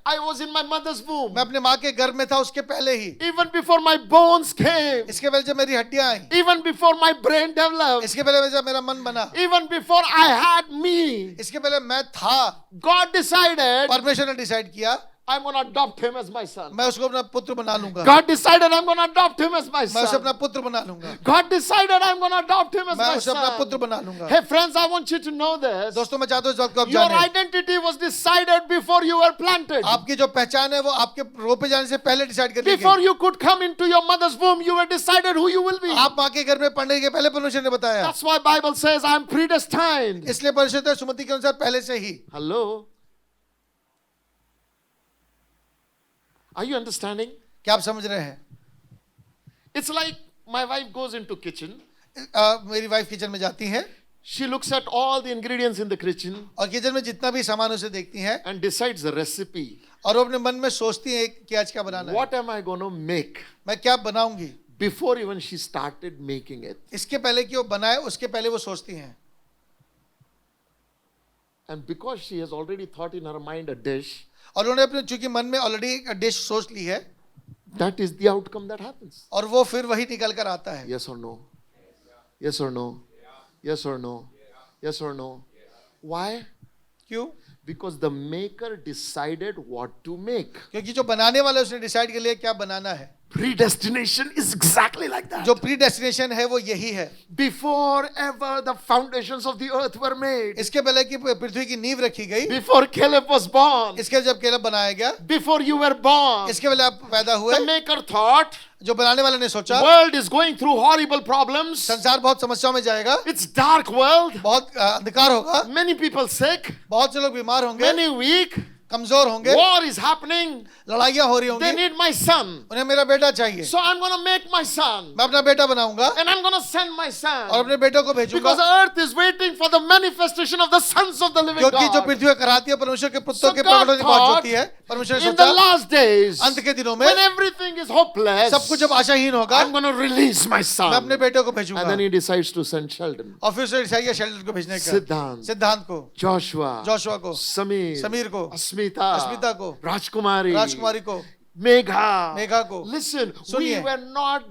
I was in my mother's womb. मैं अपने माँ के गर्भ में था उसके पहले ही, Even before my bones came. इसके पहले जब मेरी हड्डियां आई, Even before my brain developed. इसके पहले जब मेरा मन बना, Even before I had me. इसके पहले मैं था, God decided परमेश्वर ने डिसाइड किया I'm going to adopt him as my son. मैं उसको अपना पुत्र बना लूंगा। God decided I'm going to adopt him as my मैं उसे son. अपना पुत्र बना लूंगा। God decided I'm going to adopt him as मैं my उसे अपना पुत्र son. बना लूंगा। Hey friends, I want you to know this. दोस्तों मैं चाहता हूँ इस बात को आप Your जानें, identity was decided before you were planted. आपकी जो पहचान है वो आपके रोपे जाने से पहले डिसाइड कर ली Before गई। you could come into your mother's womb, you were decided who you will be. आप माँ के घर में पढ़ने के पहले परमेश्वर ने बताया, That's why Bible says I'm predestined. इसलिए परमेश्वर ने सुमति के अनुसार पहले से ही। Hello? Are you understanding? क्या आप समझ रहे हैं? It's like my wife goes into kitchen. मेरी वाइफ किचन में जाती है She looks at all the ingredients in the kitchen और किचन में जितना भी सामान उसे देखती है and decides the recipe. और वो अपने मन में सोचती है कि आज क्या बनाना है, What am I going to make? मैं क्या बनाऊंगी। Before even she started making it. इसके पहले कि वो बनाए उसके पहले वो सोचती हैं, And because she has already thought in her mind a dish, और उन्होंने अपने चूंकि मन में ऑलरेडी एक डिश सोच ली है that is the outcome that happens. और वो फिर वही निकल कर आता है। Yes or no? Yes or no? Yes or no? Yes or no? Why? क्यों? Because the maker decided what to make. क्योंकि जो बनाने वाला है उसने डिसाइड कर लिया क्या बनाना है। Predestination is exactly like that. जो प्री डेस्टिनेशन है वो यही है। Before ever the foundations of the earth were made, इसके पहले कि पृथ्वी की नींव रखी गई, before Caleb was born, इसके जब केलब बनाया गया, before you were born, इसके पहले आप पैदा हुए, the maker thought, जो बनाने वाले ने सोचा world is going through horrible problems. संसार बहुत समस्याओं में जाएगा, It's dark world. बहुत अंधकार होगा, Many people sick, बहुत से लोग बीमार होंगे, many weak. कमजोर होंगे, War is happening. लड़ाइयाँ हो रही They होंगी, need my son. उन्हें मेरा बेटा चाहिए, So I'm going to make my son. मैं अपना बेटा बनाऊंगा And I'm going to send my और son. अपने बेटों को Because भेजूंगा, the earth is waiting for the manifestation of the sons of the living क्योंकि जो God. पृथ्वी कराती है परमेश्वर के पुत्रों So के God प्रकट होने की बात thought होती है। परमेश्वर ने In the सोचा last days, अंत के दिनों में when everything is hopeless, सब कुछ जब आशाहीन होगा, I'm going to release my मैं अपने son. बेटों को And भेजूंगा then he decides to send Sheldon, और फिर उसे डिसाइड किया शेल्डन को भेजने का, सिद्धांत, सिद्धांत को, Joshua, जोशुआ को, Samir, समीर को, Asmita, अस्मिता को, Rajkumari, राजकुमारी को, Megha. मेघा को। Listen, we सुनिए। were not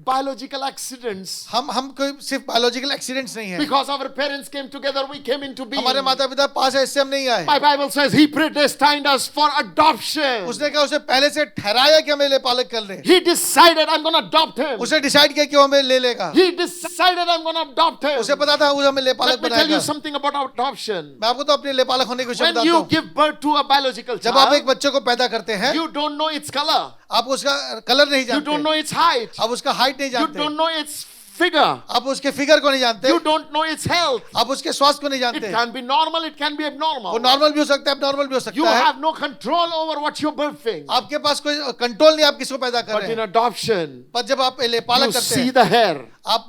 biological accidents. हम कोई सिर्फ बायोलॉजिकल एक्सीडेंट्स नहीं है, Because our parents came together, we came into being. हमारे माता पिता पास है इससे हम नहीं आए। My Bible says he predestined us for adoption. उसने कहा उसे पहले से ठहराया कि हमें ले पालक कर ले, He decided I'm going to adopt him. उसे डिसाइड किया कि वो हमें ले लेगा, He decided I'm going to adopt him. उसे पता था वो हमें ले पालक Let me tell बनाएगा। you something about adoption. मैं आपको तो अपने ले पालक होने की विषय When बताता you हूँ। give birth to a biological जब आप एक child, बच्चे को पैदा करते हैं, you don't know its color. आप उसका कलर नहीं You don't जानते, know its height. आप उसका हाइट नहीं You जानते, don't know its figure. आप उसके फिगर को नहीं जानते, You don't know its health. आप उसके स्वास्थ्य को नहीं It जानते। can be normal, it can be वो abnormal. नॉर्मल भी हो सकता है, एबनॉर्मल भी हो You सकता है। have no control over what you're birthing. आपके पास कोई कंट्रोल नहीं, आप किसको पैदा कर But रहे in हैं। adoption, पर जब आप ले पालक you करते see हैं, the hair, आप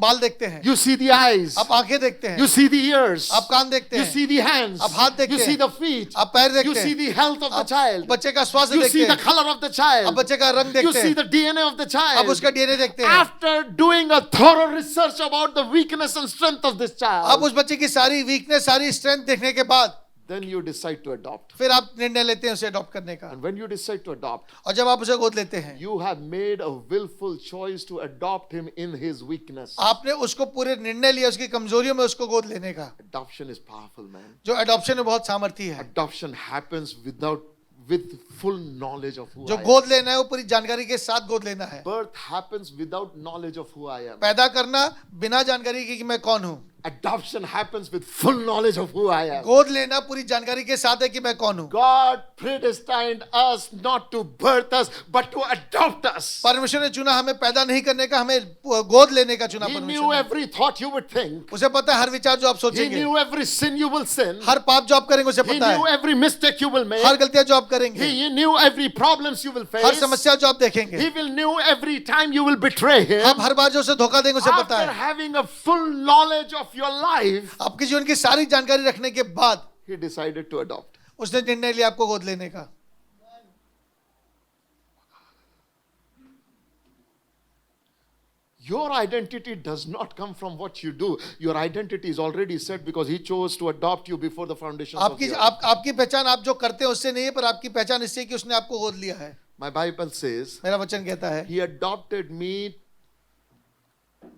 बाल देखते हैं, you see the eyes, आप आंखें देखते हैं, you see the ears, आप कान देखते you हैं, see the hands, आप हाथ देखते you see हैं, the feet, आप पैर you देखते see हैं, the health of the आप child, बच्चे का स्वास्थ्य you देखते see the हैं, color of the आप child, बच्चे का रंग you देखते see हैं, the DNA of the आप child. उसका डीएनए देखते हैं, After doing a thorough research about the weakness and strength of this आप child, उस बच्चे की सारी वीकनेस सारी स्ट्रेंथ देखने के बाद then you decide to adopt. फिर आप निर्णय लेते हैं उसे अडॉप्ट करने का, And when you decide to adopt, और जब आप उसे गोद लेते हैं, you have made a willful choice to adopt him in his weakness. आपने उसको पूरे निर्णय लिया उसकी कमजोरियों में उसको गोद लेने का। Adoption is powerful, man. जो अडॉप्शन में बहुत सामर्थ्य है, Adoption happens with full knowledge of who जो I am. गोद लेना है वो पूरी जानकारी के साथ गोद लेना है। Birth happens without knowledge of who I am. पैदा करना बिना जानकारी के कि मैं कौन हूँ, Adoption happens with full knowledge of who I am. गोद लेना पूरी जानकारी के साथ है कि मैं कौन हूँ. God predestined us not to birth us, but to adopt us. परमेश्वर ने चुना हमें पैदा नहीं करने का, हमें गोद लेने का चुना He परमेश्वर knew ने. every thought you would think. उसे पता है हर विचार जो आप He सोचेंगे, knew every sin you will sin. हर पाप जो आप करेंगे उसे He पता knew है, every mistake you will make. हर गलतियां जो आप करेंगे, He knew every problems you will her face. समस्या जो आप देखेंगे, He will knew every time you will betray him. आप हर बार जो उसे धोखा देंगे उसे पता After है. having a full knowledge of your life, आपके जीवन की सारी जानकारी रखने के बाद he decided to adopt. उसने निर्णय लिया आपको गोद लेने का. Your identity does not come from what you do. Your identity is already set because he chose to adopt you before the foundations of आपकी the earth. आपकी पहचान आप जो करते हैं उससे नहीं है, पर आपकी पहचान इससे है कि उसने आपको गोद लिया है. My Bible says, मेरा वचन कहता है he adopted me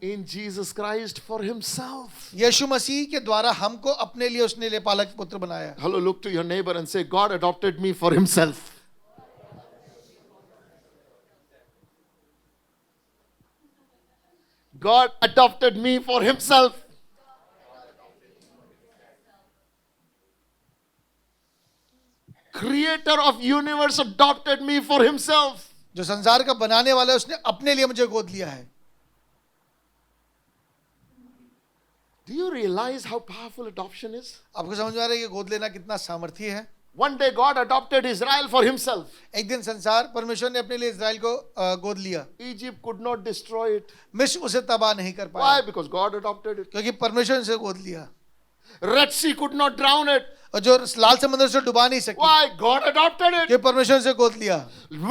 in Jesus Christ for himself. यीशु मसीह के द्वारा हमको अपने लिए उसने ले पालक पुत्र बनाया. Hello, look to your neighbor and say, God adopted me for himself. God adopted me for himself. Creator of universe adopted me for himself. जो संसार का बनाने वाला है उसने अपने लिए मुझे गोद लिया है. Do you realize how powerful adoption is? आपको समझ में आ रहा है कि गोद लेना कितना सामर्थी है. One day God adopted Israel for himself. एक दिन संसार परमेश्वर ने अपने लिए इजराइल को गोद लिया. Egypt could not destroy it. मिस्र उसे तबाह नहीं कर Why? पाया Because God adopted it. क्योंकि परमेश्वर ने उसे गोद लिया. Red Sea could not drown it. और जो लाल समुद्र से डुबा नहीं सकी Why? God adopted it. कि परमेश्वर ने उसे गोद लिया.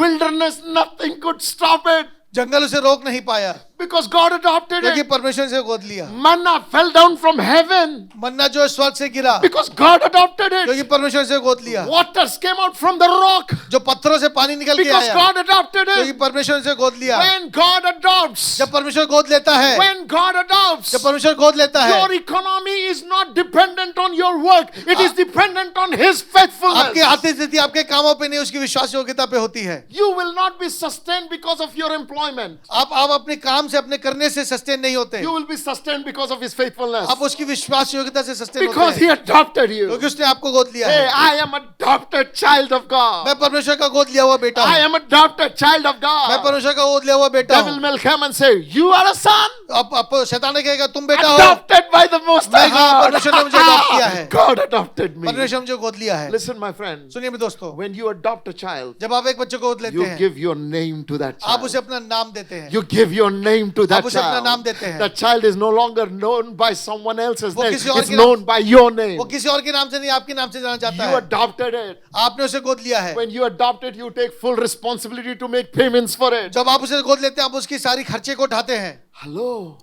Wilderness, nothing could stop it. जंगल उसे रोक नहीं पाया Because God adopted क्योंकि it. परमेश्वर ने उसे गोद लिया. Manna fell down from heaven. मन्ना जो स्वर्ग से गिरा Because God adopted it. क्योंकि परमेश्वर ने उसे गोद लिया. Waters came out from the rock. जो पत्थरों से पानी निकल के Because आया God adopted क्योंकि it. परमेश्वर ने उसे गोद लिया. When God adopts, जब परमेश्वर गोद लेता है, when God adopts, जब परमेश्वर गोद लेता है, your economy is not dependent on your work. It is dependent on His आपकी faithfulness. आर्थिक स्थिति आपके कामों पे नहीं उसकी विश्वास योग्यता पे होती है. You will not be sustained because of your employment. आप अपने काम से अपने करने से सस्टेन नहीं होते. You will be sustained because of His faithfulness. आप उसकी विश्वास योग्यता से सस्टेन होते Because हैं He adopted you. क्योंकि उसने आपको गोद लिया Hey, है. I am adopted child of God. मैं परमेश्वर का गोद लिया हुआ बेटा I हूं. am adopted child of मैं God. परमेश्वर का गोद लिया हुआ बेटा Devil हूं. will come and say, you are a son. अब शैतान ने कहेगा तुम बेटा हो. Adopted by the Most High मैं कहा, God. परमेश्वर ने मुझे adopt किया है. God adopted me. परमेश्वर ने मुझे गोद लिया है. Listen, my friend. सुनिए मेरे दोस्तों, When you adopt a child, जब आप एक बच्चे को गोद लेते you हैं, give your name to that आप child. उसे अपना नाम देते हैं. You give your name to that आप उसे अपना नाम child. देते हैं. That child is no longer known by someone else's वो name. किसी और It's के known by your name. वो किसी और के नाम से नहीं आपके नाम से जाना चाहता You है. adopted it. आपने उसे गोद लिया है. When you adopt it, you take full responsibility to make payments for it. जब आप उसे गोद लेते हैं आप उसकी सारी खर्चे को उठाते हैं. Hello.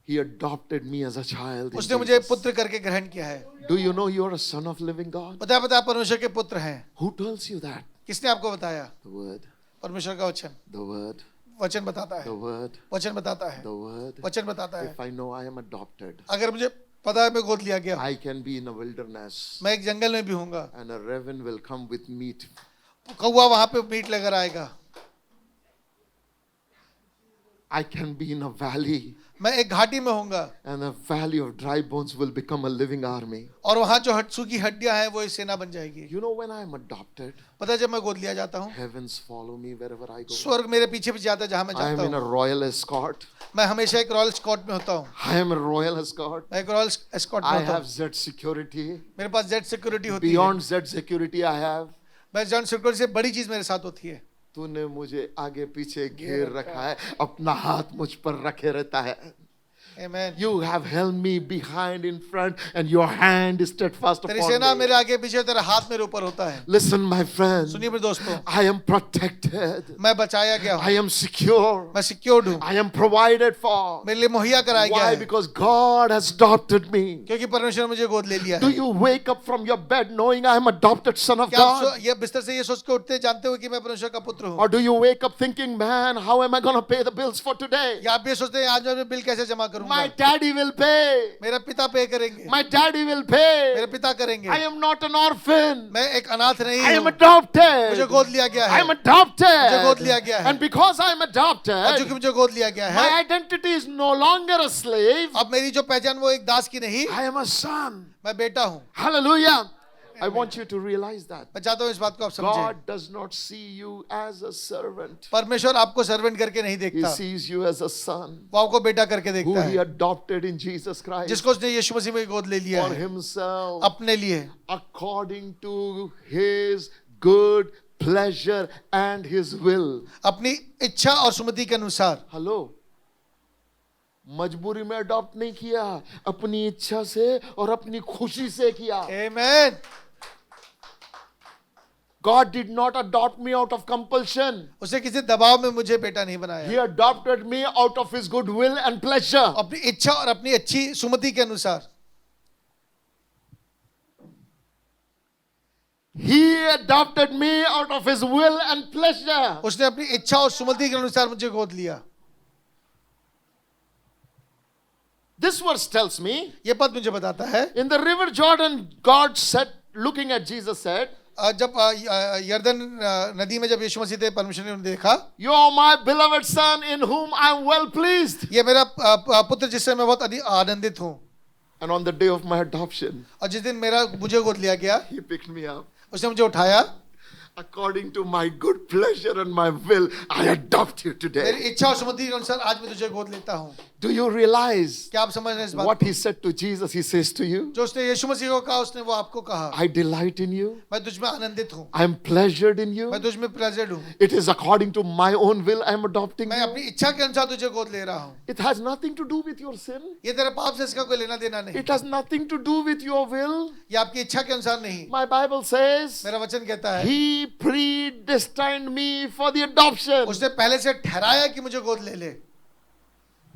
He adopted me as a child. in उसने मुझे Jesus. पुत्र करके ग्रहण किया है. Do you know you are a son of living God? पता है आप परमेश्वर के पुत्र हैं. Who tells you that? किसने आपको बताया? The word. परमेश्वर का वचन. The word. वचन बताता The है. word. वचन बताता है. The word. वचन बताता है. If I know I am adopted, अगर मुझे पता है मैं गोद लिया गया, I can be in a wilderness मैं एक जंगल में भी हूँगा. and a raven will come with meat. कौवा वहां पे मीट लेकर आएगा. I can be in a valley मैं एक घाटी में होऊंगा and a valley of dry bones will become a living army. और वहां जो सूखी हड्डियां हैं वो एक सेना बन जाएगी. You know, when I am adopted, पता है जब मैं गोद लिया जाता हूँ, heavens follow me wherever I go. स्वर्ग मेरे पीछे पीछे आता है जहां मैं I am जाता in a हूँ. royal escort. मैं हमेशा एक रॉयल स्कॉट में होता हूँ. I am a royal escort. मैं एक रॉयल स्कॉट में I होता have हूँ. Z security. मेरे पास जेट सिक्योरिटी होती है. Beyond Z security, I have. मैं जेट सिक्योरिटी से बड़ी चीज मेरे साथ होती है. तूने मुझे आगे पीछे घेर रखा है, अपना हाथ मुझ पर रखे रहता है. आमीन. You have held me behind, in front, and your hand is steadfast तेरी upon सेना me. मेरे आगे पीछे, तेरा हाथ मेरे ऊपर होता है. Listen, my friend. सुनिए मेरे दोस्तों, I am protected. मैं बचाया गया I हूँ. am secure. मैं सिक्योर्ड हूँ. I am provided for. मेरे लिए मुहैया कराया गया Why? है Because God has adopted me. क्योंकि परमेश्वर ने मुझे गोद ले लिया Do है. you wake up from your bed knowing I am adopted son of क्या आप God? ये बिस्तर से ये सोच के उठते जानते हो कि मैं परमेश्वर का पुत्र हूँ? Or do you wake up thinking, man, how am I going to pay the bills for today? या आप ये सोचते हैं आज मैं बिल कैसे जमा No, करूंगा, daddy will pay. मेरा पिता पे करेंगे, My daddy will pay. मेरे पिता करेंगे। I am not an orphan. मैं एक अनाथ नहीं I am हूँ, adopted. मुझे गोद लिया गया I है, am adopted. मुझे गोद लिया गया है। And because I am और adopted, चूंकि मुझे गोद लिया गया my है, identity is no longer a slave. अब मेरी जो पहचान वो एक दास की नहीं, I am a son. मैं बेटा हूँ। Hallelujah. I want you to realize that. मैं चाहता हूँ इस बात को आप समझें। God does not see you as a servant. परमेश्वर आपको सर्वेंट करके नहीं He देखता, sees you as a son वो आपको बेटा करके who देखता he है, adopted in Jesus Christ जिसको उसने यीशु मसीह में गोद ले लिया for है himself अपने लिए, according to his good pleasure and his will. अपनी इच्छा और सुमति के अनुसार। हेलो, मजबूरी में अडॉप्ट नहीं किया, अपनी इच्छा से और अपनी खुशी से किया। आमीन। God did not adopt me out of compulsion. उसे किसी दबाव में मुझे बेटा नहीं बनाया, He adopted me out of his good will and pleasure. अपनी इच्छा और अपनी अच्छी सुमति के अनुसार। He adopted me out of his will and pleasure. उसने अपनी इच्छा और सुमति के अनुसार मुझे गोद लिया। This verse tells me, ये पद मुझे बताता है, in the river Jordan, God said, looking at Jesus said, जब यरदन नदी में जब यीशु मसीह थे, परमेश्वर ने उन्हें देखा, you are my beloved son in whom I am well pleased. ये मेरा पुत्र जिससे मैं बहुत अधिक आनंदित हूँ। And on the day of my adoption, और जिस दिन मुझे गोद लिया गया, he picked me up. उसने मुझे उठाया, According to my good pleasure and my will, I adopt you मेरी today. इच्छा और सुमति के अनुसार आज मैं तुझे गोद लेता हूँ। Do you realize क्या आप समझ रहे हैं इस बात what को? he said to Jesus? He says to you, जो उसने यीशु मसीह को कहा, उसने वो आपको कहा, I delight in you. मैं तुझ में आनंदित हूँ, I am pleasured in you. मैं तुझ में प्लेजर्ड हूँ, It is according to my own will I am adopting मैं अपनी you. इच्छा के अनुसार तुझे गोद ले रहा हूँ। It has nothing to do with your sin. ये तेरे पाप से इसका कोई लेना देना नहीं, It has nothing to do with your will. ये आपकी इच्छा के अनुसार नहीं। My Bible says, मेरा वचन कहता है, He predestined me for the adoption. उसने पहले से ठहराया कि मुझे गोद ले ले।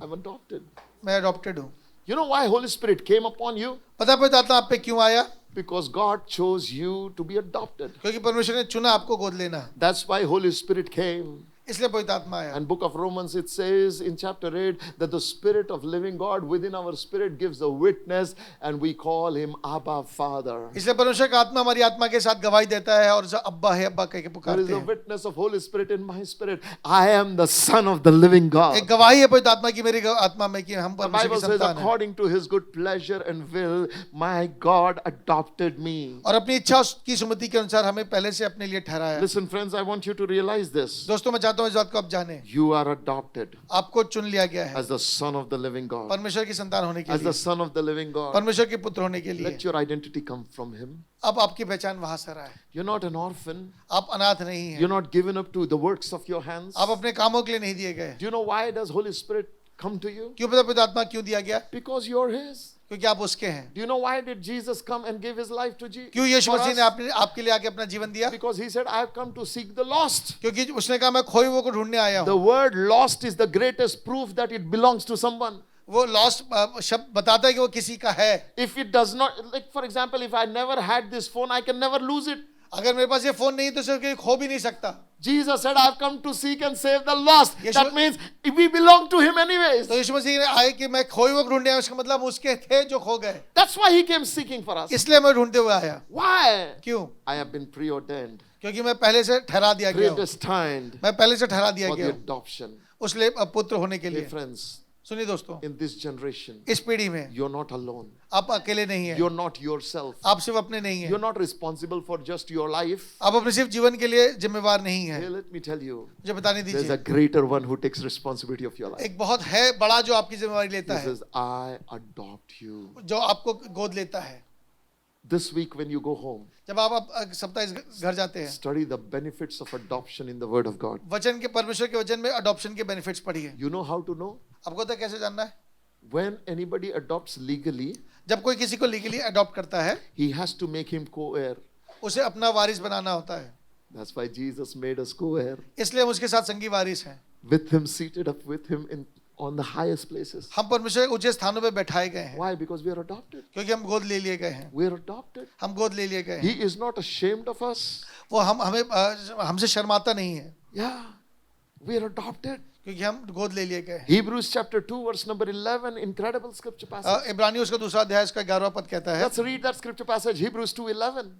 I'm adopted. मैं अडॉप्टेड हूँ। You know why Holy Spirit came upon you? पता है पवित्र आत्मा आप पे क्यों आया? Because God chose you to be adopted. क्योंकि परमेश्वर ने चुना आपको गोद लेना, That's why Holy Spirit came. इसलिए पवित्र आत्मा आया। And book of Romans, it says in chapter 8 that the Spirit of living God within our spirit gives a witness and we call him Abba Father. इसलिए परमेश्वर का आत्मा हमारी आत्मा के साथ गवाही देता है और उसे अब्बा है, अब्बा कह के There is पुकारते a हैं। witness of Holy Spirit in my spirit. I am the Son of the living God. एक गवाही है पवित्र आत्मा की मेरी आत्मा में कि हम The परमेश्वर Bible की says, संतान हैं according to his good pleasure and will, my God adopted me. और अपनी इच्छा की सुमति के अनुसार हमें पहले से अपने लिए ठहराया। Listen, friends, I want you to realize this. दोस्तों, मैं चाहता हूँ इस बात को आप जानें, You are adopted आपको चुन लिया गया है as the Son of the living God. परमेश्वर की संतान होने के As the लिए, Son of the living God. परमेश्वर के पुत्र होने के लिए। Let your identity come from him. अब आपकी पहचान वहां से रहा है, You're not an orphan. आप अनाथ नहीं हैं, You're not given up to the works of your hands. आप अपने कामों के लिए नहीं दिए गए। Do you know why does Holy Spirit come to you? क्यों पता पवित्र आत्मा क्यों दिया गया? Because you're his. क्योंकि आप उसके हैं। Do you know why did Jesus come and give his life to Jesus? क्यों यीशु मसीह ने आपके लिए आके अपना जीवन दिया? Because he said, I have come to seek the lost. क्योंकि उसने कहा मैं खोए हुए को ढूंढने आया The हूँ। word lost is the greatest proof that it belongs to someone. वो लॉस्ट शब्द बताता है कि वो किसी का है। If it does not, like for example, if I never had this phone, I can never lose it. अगर मेरे पास ये फोन नहीं तो सिर्फ खो भी नहीं सकता। Jesus said, I have come to seek and save the lost. Yeshua- That means we belong to him anyways. तो यीशु मसीह ने आए कि मैं खोए हुए को ढूंढने आया, उसका मतलब उसके थे जो खो गए, That's why he came seeking for us. इसलिए मैं ढूंढते हुए आया। Why? क्यों? I have been preordained, क्योंकि मैं पहले से ठहरा दिया गया हूँ, predestined मैं पहले से ठहरा दिया for गया the हूँ adoption. उसलिए पुत्र होने के Hey लिए। friends, सुनिए दोस्तों, in this generation, इस पीढ़ी में you're not alone. आप अकेले नहीं हैं, You're not yourself. आप सिर्फ अपने नहीं You're हैं, not responsible for just your life. आप अपने सिर्फ जीवन के लिए जिम्मेवार नहीं Hey, हैं। let me tell you, मुझे बताने there's दीजिए, a greater one who takes responsibility of your life. एक बहुत है बड़ा जो आपकी जिम्मेवारी लेता He है, says, I adopt you. जो आपको गोद लेता है। This week when you go home, जब आप सप्ताह इस घर जाते हैं, study the benefits of adoption in the Word of God. वचन के परमेश्वर के वचन में अडॉप्शन के बेनिफिट्स पढ़िए। You know how to know? आपको तो कैसे जानना है? When anybody adopts legally, जब कोई किसी को लीगली अडॉप्ट करता है, he has to make him co-heir. उसे अपना वारिस बनाना होता है, That's why Jesus made us co-heir. इसलिए हम उसके साथ संगी वारिस हैं। With him, seated up with him on the highest places. हम परमेश्वर के ऊंचे स्थानों पे बैठाए गए हैं, Why? Because we are adopted. क्योंकि हम गोद ले लिए गए हैं। We are adopted. हम गोद ले लिए गए He हैं, is not ashamed of us. वो हमसे शर्माता नहीं है, Yeah, we are adopted. क्योंकि हम गोद ले लिए गए हैं। Hebrews chapter 2 verse number 11, incredible scripture passage. इब्रानियों उसका दूसरा अध्याय इसका 11वां पद कहता है, Let's read that scripture passage, Hebrews 2:11.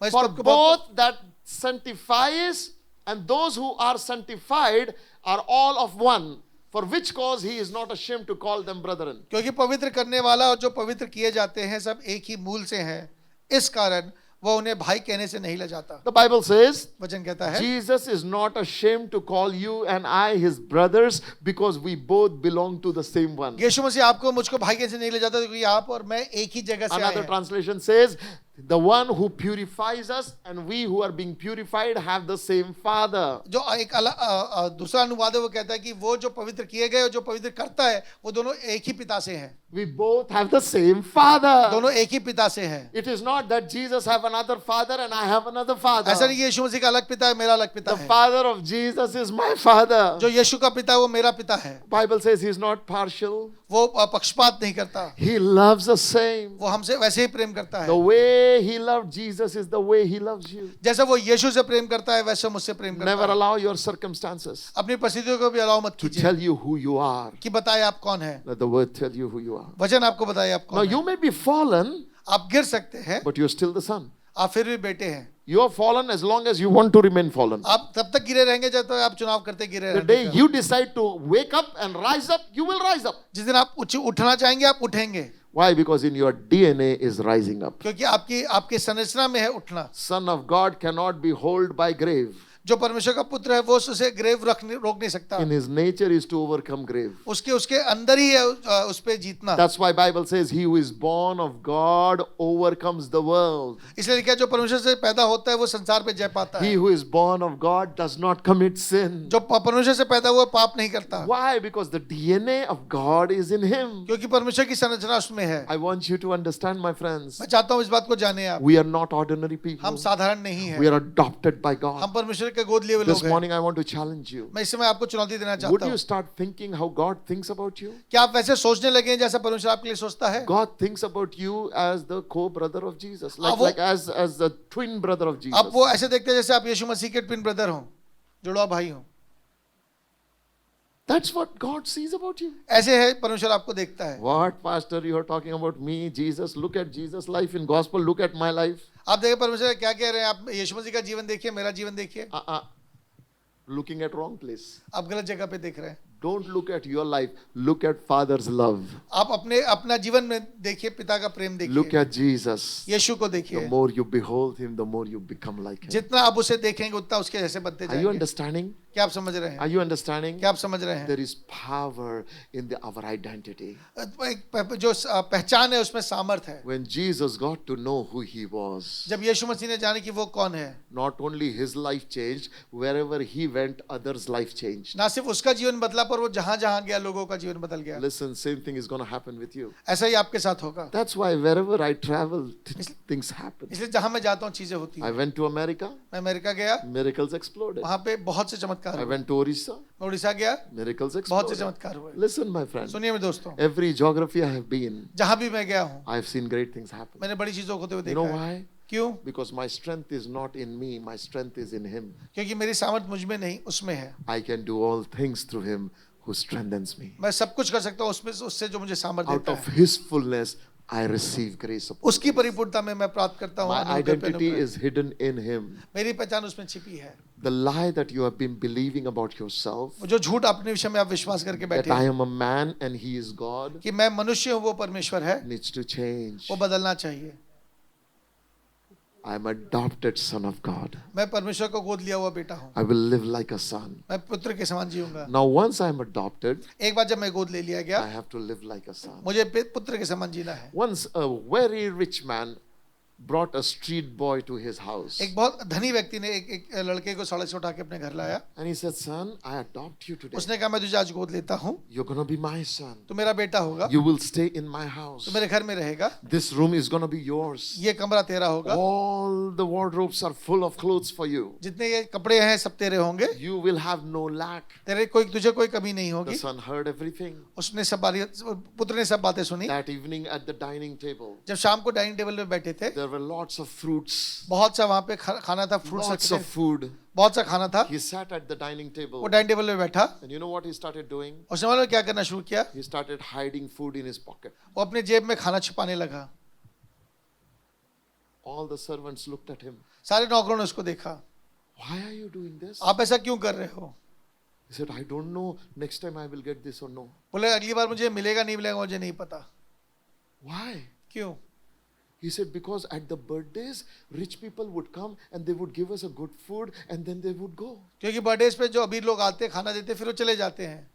मैं इस For पद को बहुत both that sanctifies and those who are sanctified are all of one, for which cause he is not ashamed to call them brethren. क्योंकि पवित्र करने वाला और जो पवित्र किए जाते हैं सब एक ही मूल से हैं, इस कारण वह उन्हें भाई कहने से नहीं लजाता। The Bible says, वचन कहता है, Jesus is not ashamed to call you and I his brothers because we both belong to the same one. यीशु मसीह आपको मुझको भाई कहने से नहीं लजाता क्योंकि आप और मैं एक ही जगह से आए Another हैं। translation says, the one who purifies us and we who are being purified have the same Father. जो एक अलग दूसरा अनुवाद है वो कहता है कि वो जो पवित्र किए गए और जो पवित्र करता है वो दोनों एक ही पिता से हैं। We both have the same Father. दोनों एक ही पिता से हैं। It is not that Jesus have another father and I have another father. ऐसा नहीं यीशु मसीह का अलग पिता है, मेरा अलग पिता The है। father of Jesus is my father. जो यीशु का पिता है वो मेरा पिता है। Bible says he is not partial. वो पक्षपात नहीं करता, He loves us same. वो हमसे वैसे ही प्रेम करता The है। way he loved Jesus is the way he loves you. जैसे वो यीशु से प्रेम करता है वैसे मुझसे प्रेम करता Never है। allow your circumstances अपनी परिस्थितियों को भी अलाउ मत to कीजिए tell you who you are. कि बताए आप कौन है। Let the word tell you who you are. वचन आपको बताए आप Now कौन है। you may be fallen, आप गिर सकते हैं, but you're still the son. आप फिर भी बेटे हैं। You are fallen as long as you want to remain fallen. आप तब तक गिरे रहेंगे जब तक आप चुनाव करते गिरे The रहेंगे। day you decide to wake up and rise up, you will rise up. जिस दिन आप उठना चाहेंगे आप उठेंगे, Why? Because in your DNA is rising up. क्योंकि आपकी संरचना में है उठना। Son of God cannot be held by grave. जो परमेश्वर का पुत्र है वो उसे ग्रेव रोक नहीं सकता। In his nature is to overcome grave. उसके अंदर ही है उस पे जीतना। That's why Bible says he who is born of God overcomes the world. इसलिए लिखा है जो परमेश्वर से पैदा होता है वो संसार पे जय पाता He है। who is born of God does not commit sin. जो परमेश्वर से पैदा हुआ पाप नहीं करता, Why? Because the DNA of God is in him. क्योंकि परमेश्वर की संरचना उसमें है। I want you to understand, my friends. मैं चाहता हूँ इस बात को जाने आप। We are not ordinary people. हम साधारण नहीं We हैं, are adopted by God. हम परमेश्वर के गोद लिए हुए This लोग हैं। morning I want to challenge you. मैं इस समय आपको चुनौती देना Would चाहता you हूँ। start thinking how God thinks about you? क्या आप वैसे सोचने लगे हैं जैसा परमेश्वर आपके लिए सोचता है? God thinks about you as the co-brother of Jesus, वो- like as the twin brother of Jesus. आप वो ऐसे देखते हैं जैसे आप यीशु मसीह के ट्विन ब्रदर हो, जुड़वा भाई हो। That's what God sees about you. ऐसे है परमेश्वर आपको देखता है। What, pastor, you are talking about me, Jesus? Look at Jesus' life in gospel. Look at my life. आप देखिए परमेश्वर क्या कह रहे हैं, आप यीशु मसीह का जीवन देखिए, मेरा जीवन देखिए। Looking at wrong place. आप गलत जगह पे देख रहे हैं। Don't look at your life. Look at Father's love. आप अपना जीवन में देखिए, पिता का प्रेम Look देखिए, at Jesus. यीशु को The देखिए। more you behold him, the more you become like him. जितना आप उसे देखेंगे उतना उसके जैसे बनते Are you जाएंगे। understanding? क्या आप समझ रहे Are हैं? you understanding? क्या आप समझ रहे हैं? There is power in our identity. जो पहचान है उसमें सामर्थ है। When Jesus got to know who he was, जब यीशु मसीह ने जाने कि वो कौन है, not only his life changed, wherever he went, others' life changed. ना सिर्फ उसका जीवन बदला पर वो जहां जहां गया लोगों का जीवन बदल गया। Listen, same thing is going to happen with you. ऐसा ही आपके साथ होगा। That's why wherever I travel, things happen. इसलिए जहां मैं जाता हूँ चीजें होती I हैं। went to America, मैं अमेरिका गया, miracles exploded. वहां पे बहुत से चमत्कार I हुए। went to Orissa, मैं उड़ीसा गया, miracles बहुत से exploded. चमत्कार हुए। Listen, my friend, सुनिए मेरे दोस्तों, every geography I have been, जहां भी मैं गया हूँ I've seen great things happen. मैंने बड़ी चीजों को होते हुए You know देखा है। why? क्यों? Because my strength is not in me, my strength is in him. क्योंकि मेरी सामर्थ मुझ में नहीं उसमें है। I can do all things through him who strengthens me. मैं सब कुछ कर सकता हूँ उसमें उससे जो मुझे सामर्थ Out देता of है। his fullness, I receive grace upon उसकी परिपूर्णता में मैं प्राप्त करता हूँ। my अनुग्रह पे identity अनुग्रह। is hidden in him. मेरी पहचान उसमें छिपी है। The lie that you have been believing about yourself, वो जो झूठ अपने विषय में आप विश्वास करके that बैठे I हैं am a man and he is God, कि मैं मनुष्य हूँ वो परमेश्वर है, needs to change. वो बदलना चाहिए। I am adopted son of God. मैं परमेश्वर को गोद लिया हुआ बेटा हूँ, I will live like a son. मैं पुत्र के समान जीऊंगा। Now once I am adopted, एक बार जब मैं गोद ले लिया I गया, have to live like a son. मुझे पुत्र के समान जीना है। Once a very rich man brought a street boy to his house. एक बहुत धनी व्यक्ति ने एक लड़के को सड़क से उठा के अपने घर लाया। And he said, son, I adopt you today. उसने कहा मैं तुझे आज गोद लेता हूँ, You're going to be my son. तू मेरा बेटा होगा, You will stay in my house. तू मेरे घर में रहेगा, This room is going to be yours. ये कमरा तेरा होगा, All the wardrobes are full of clothes for you. जितने ये कपड़े हैं सब तेरे होंगे, You will have no lack. तुझे कोई कमी नहीं The होगी। son heard everything. उसने पुत्र ने सब बातें सुनी। That evening at the dining table, जब शाम को डाइनिंग टेबल पे बैठे थे, there There were lots of fruits, बहुत सा वहाँ पे खाना था, फ्रूट्स lots रखे of थे, food. बहुत सा खाना था। He sat at the dining वो table. डाइनिंग टेबल पे बैठा, And you know what he started doing? उसने मालूम है क्या करना शुरू किया? He started hiding food in his pocket. वो अपने जेब में खाना छिपाने लगा। All the servants looked at him. सारे नौकरों ने उसको देखा, Why are you doing this? आप ऐसा क्यों कर रहे हो? He said, I don't know. Next time I will get this or no. बोले अगली बार मुझे मिलेगा नहीं मिलेगा मुझे नहीं पता। Why? क्यों? He said, because at the birthdays, rich people would come and they would give us a good food and then they would go. क्योंकि बर्थडेज पे जो अमीर लोग आते हैं खाना देते फिर वो चले जाते हैं।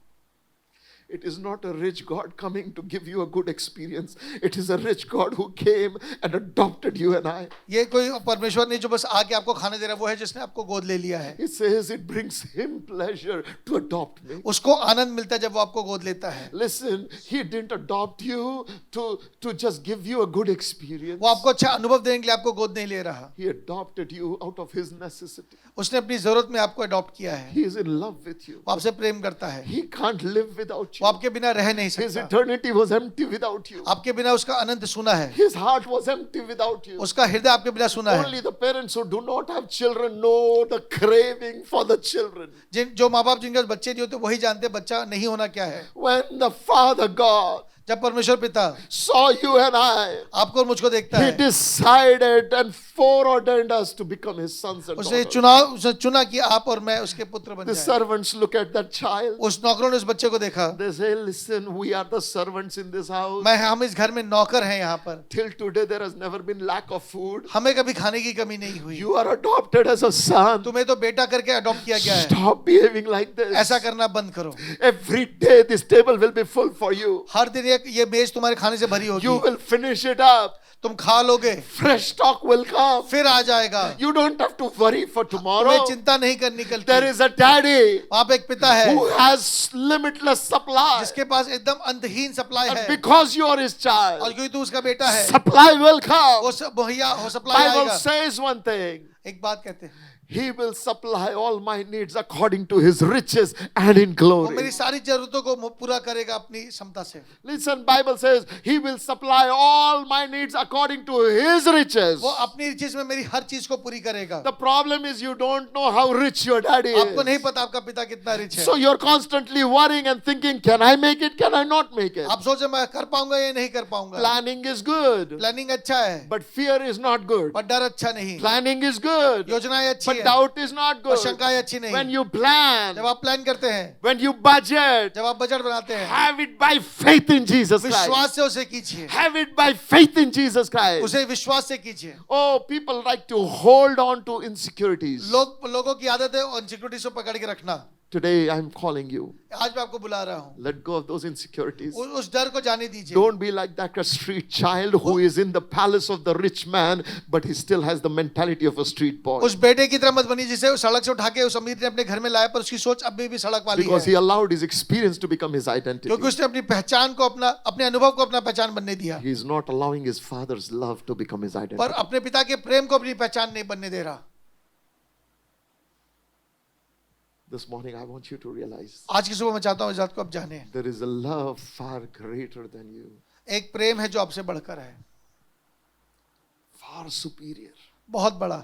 It is not a rich God coming to give you a good experience. It is a rich God who came and adopted you and I. ये कोई परमेश्वर नहीं जो बस आके आपको खाने दे रहा है, वो है जिसने आपको गोद ले लिया है। He says it brings him pleasure to adopt me. उसको आनंद मिलता है जब वो आपको गोद लेता है। Listen, he didn't adopt you to just give you a good experience. वो आपको अच्छा अनुभव देने के लिए आपको गोद नहीं ले रहा, He adopted you out of his necessity. उसने अपनी जरूरत में आपको अडॉप्ट किया है। He is in love with you. वो आपसे प्रेम करता है, He can't live without वो you. आपके बिना रह नहीं His सकता, eternity was empty without you. आपके बिना उसका अनंत सुना है, His heart was empty without you. उसका हृदय आपके बिना सुना है। Only the parents who do not have children know the craving for the children. जो माँ बाप जिनके पास बच्चे नहीं होते वही जानते बच्चा नहीं होना क्या है। When the Father God जब परमेश्वर पिता saw you and I, आपको और मुझको देखता He है, decided and foreordained us to become His sons and उसने daughters. उसने चुना कि आप और मैं उसके पुत्र बन The जाएं। servants look at that child. उस नौकरों ने उस बच्चे को देखा, They say, listen, we are the servants in this house. हम इस घर में नौकर हैं यहाँ पर, Till today there has never been lack of food. हमें कभी खाने की कमी नहीं हुई, You are adopted as a son. तुम्हें तो बेटा करके अडॉप्ट किया गया है, Stop behaving like this. ऐसा करना बंद करो। Every day this table will be full for you. हर दिन ये मेज तुम्हारे खाने से भरी You होगी, will finish it up. तुम खा लोगे, Fresh stock will come. फिर आ जाएगा, You don't have to worry for tomorrow. तुम्हें चिंता नहीं करनी कल There की। is a daddy वहाँ पे एक पिता है who has limitless supply. जिसके पास एकदम अंतहीन सप्लाई And है, because you are his और child, क्योंकि तू उसका बेटा है, supply will come. वो सब मुहैया हो, सप्लाई Bible आएगा। says one thing. एक बात कहते हैं, He will supply all my needs according to his riches and in वो glory. मेरी सारी जरूरतों को पूरा करेगा अपनी क्षमता से। Listen, Bible says he will supply all my needs according to his riches. वो अपनी चीज में मेरी हर चीज को पूरी करेगा। The problem is you don't know how rich your daddy आपको नहीं is. पता आपका पिता कितना रिच है, So you're constantly worrying and thinking, can I make it? Can I not make it? आप सोचे मैं कर पाऊंगा या नहीं कर पाऊंगा। Planning is good, प्लानिंग अच्छा है but fear is not good. पर डर अच्छा नहीं, Planning is good, योजनाएं अच्छी but है doubt is not और good. शंकाएं अच्छी नहीं। When you plan, जब आप प्लान करते हैं, when you budget, जब आप बजट बनाते हैं, have it by faith in Jesus Christ. विश्वास से उसे कीजिए, Have it by faith in Jesus Christ. उसे विश्वास से कीजिए। Oh, people like to hold on to insecurities. लोगों की आदत है इनसिक्योरिटीज को पकड़ के रखना। Today I'm calling you. आज मैं आपको बुला रहा हूँ, Let go of those insecurities. उस डर को जाने दीजिए। Don't be like that street child who is in the palace of the rich man, but he still has the mentality of a street boy. उस बेटे की तरह मत बनिए जिसे उस सड़क से उठा के उस अमीर ने अपने घर में लाया पर उसकी सोच अभी भी सड़क वाली Because है, he allowed his experience to become his identity. क्योंकि उसने अपनी पहचान को अपने अनुभव को अपना पहचान बनने दिया, He is not allowing his father's love to become his identity. पर अपने पिता के प्रेम को अपनी पहचान नहीं बनने दे रहा। This morning I want you to realize आज की सुबह मैं चाहता हूँ इस बात को आप जाने, there is a love far greater than you, एक प्रेम है जो आपसे बढ़कर है, far superior. बहुत बड़ा,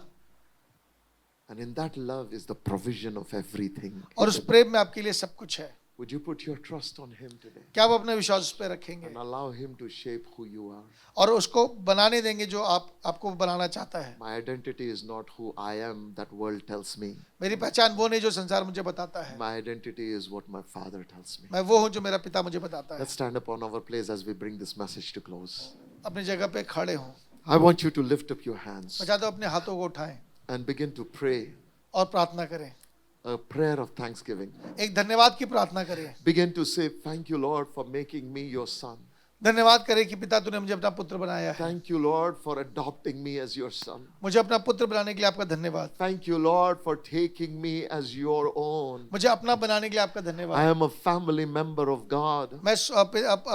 And in that love is the provision of everything. और उस प्रेम में आपके लिए सब कुछ है। Would you put your trust on him today क्या आप अपने विश्वास उस पर रखेंगे and allow him to shape who you are? और उसको बनाने देंगे जो आपको बनाना चाहता है। My identity is not who I am, that world tells me. मेरी पहचान वो नहीं जो संसार मुझे बताता है, My identity is what my father tells me. मैं वो हूँ जो मेरा पिता मुझे बताता है। Let's stand upon our place as we bring this message to close. अपनी जगह पे खड़े हों, I want you to lift up your hands मैं चाहता हूँ अपने हाथों को उठाएं and begin to pray और प्रार्थना करें, a prayer of thanksgiving. एक धन्यवाद की प्रार्थना करें। Begin to say, thank you, Lord, for making me your son. धन्यवाद करें कि पिता तूने मुझे अपना पुत्र बनाया है, Thank you, Lord, for adopting me as your son. मुझे अपना पुत्र बनाने के लिए आपका धन्यवाद, Thank you, Lord, for taking me as your own. मुझे अपना बनाने के लिए आपका I धन्यवाद। am a family member of God. मैं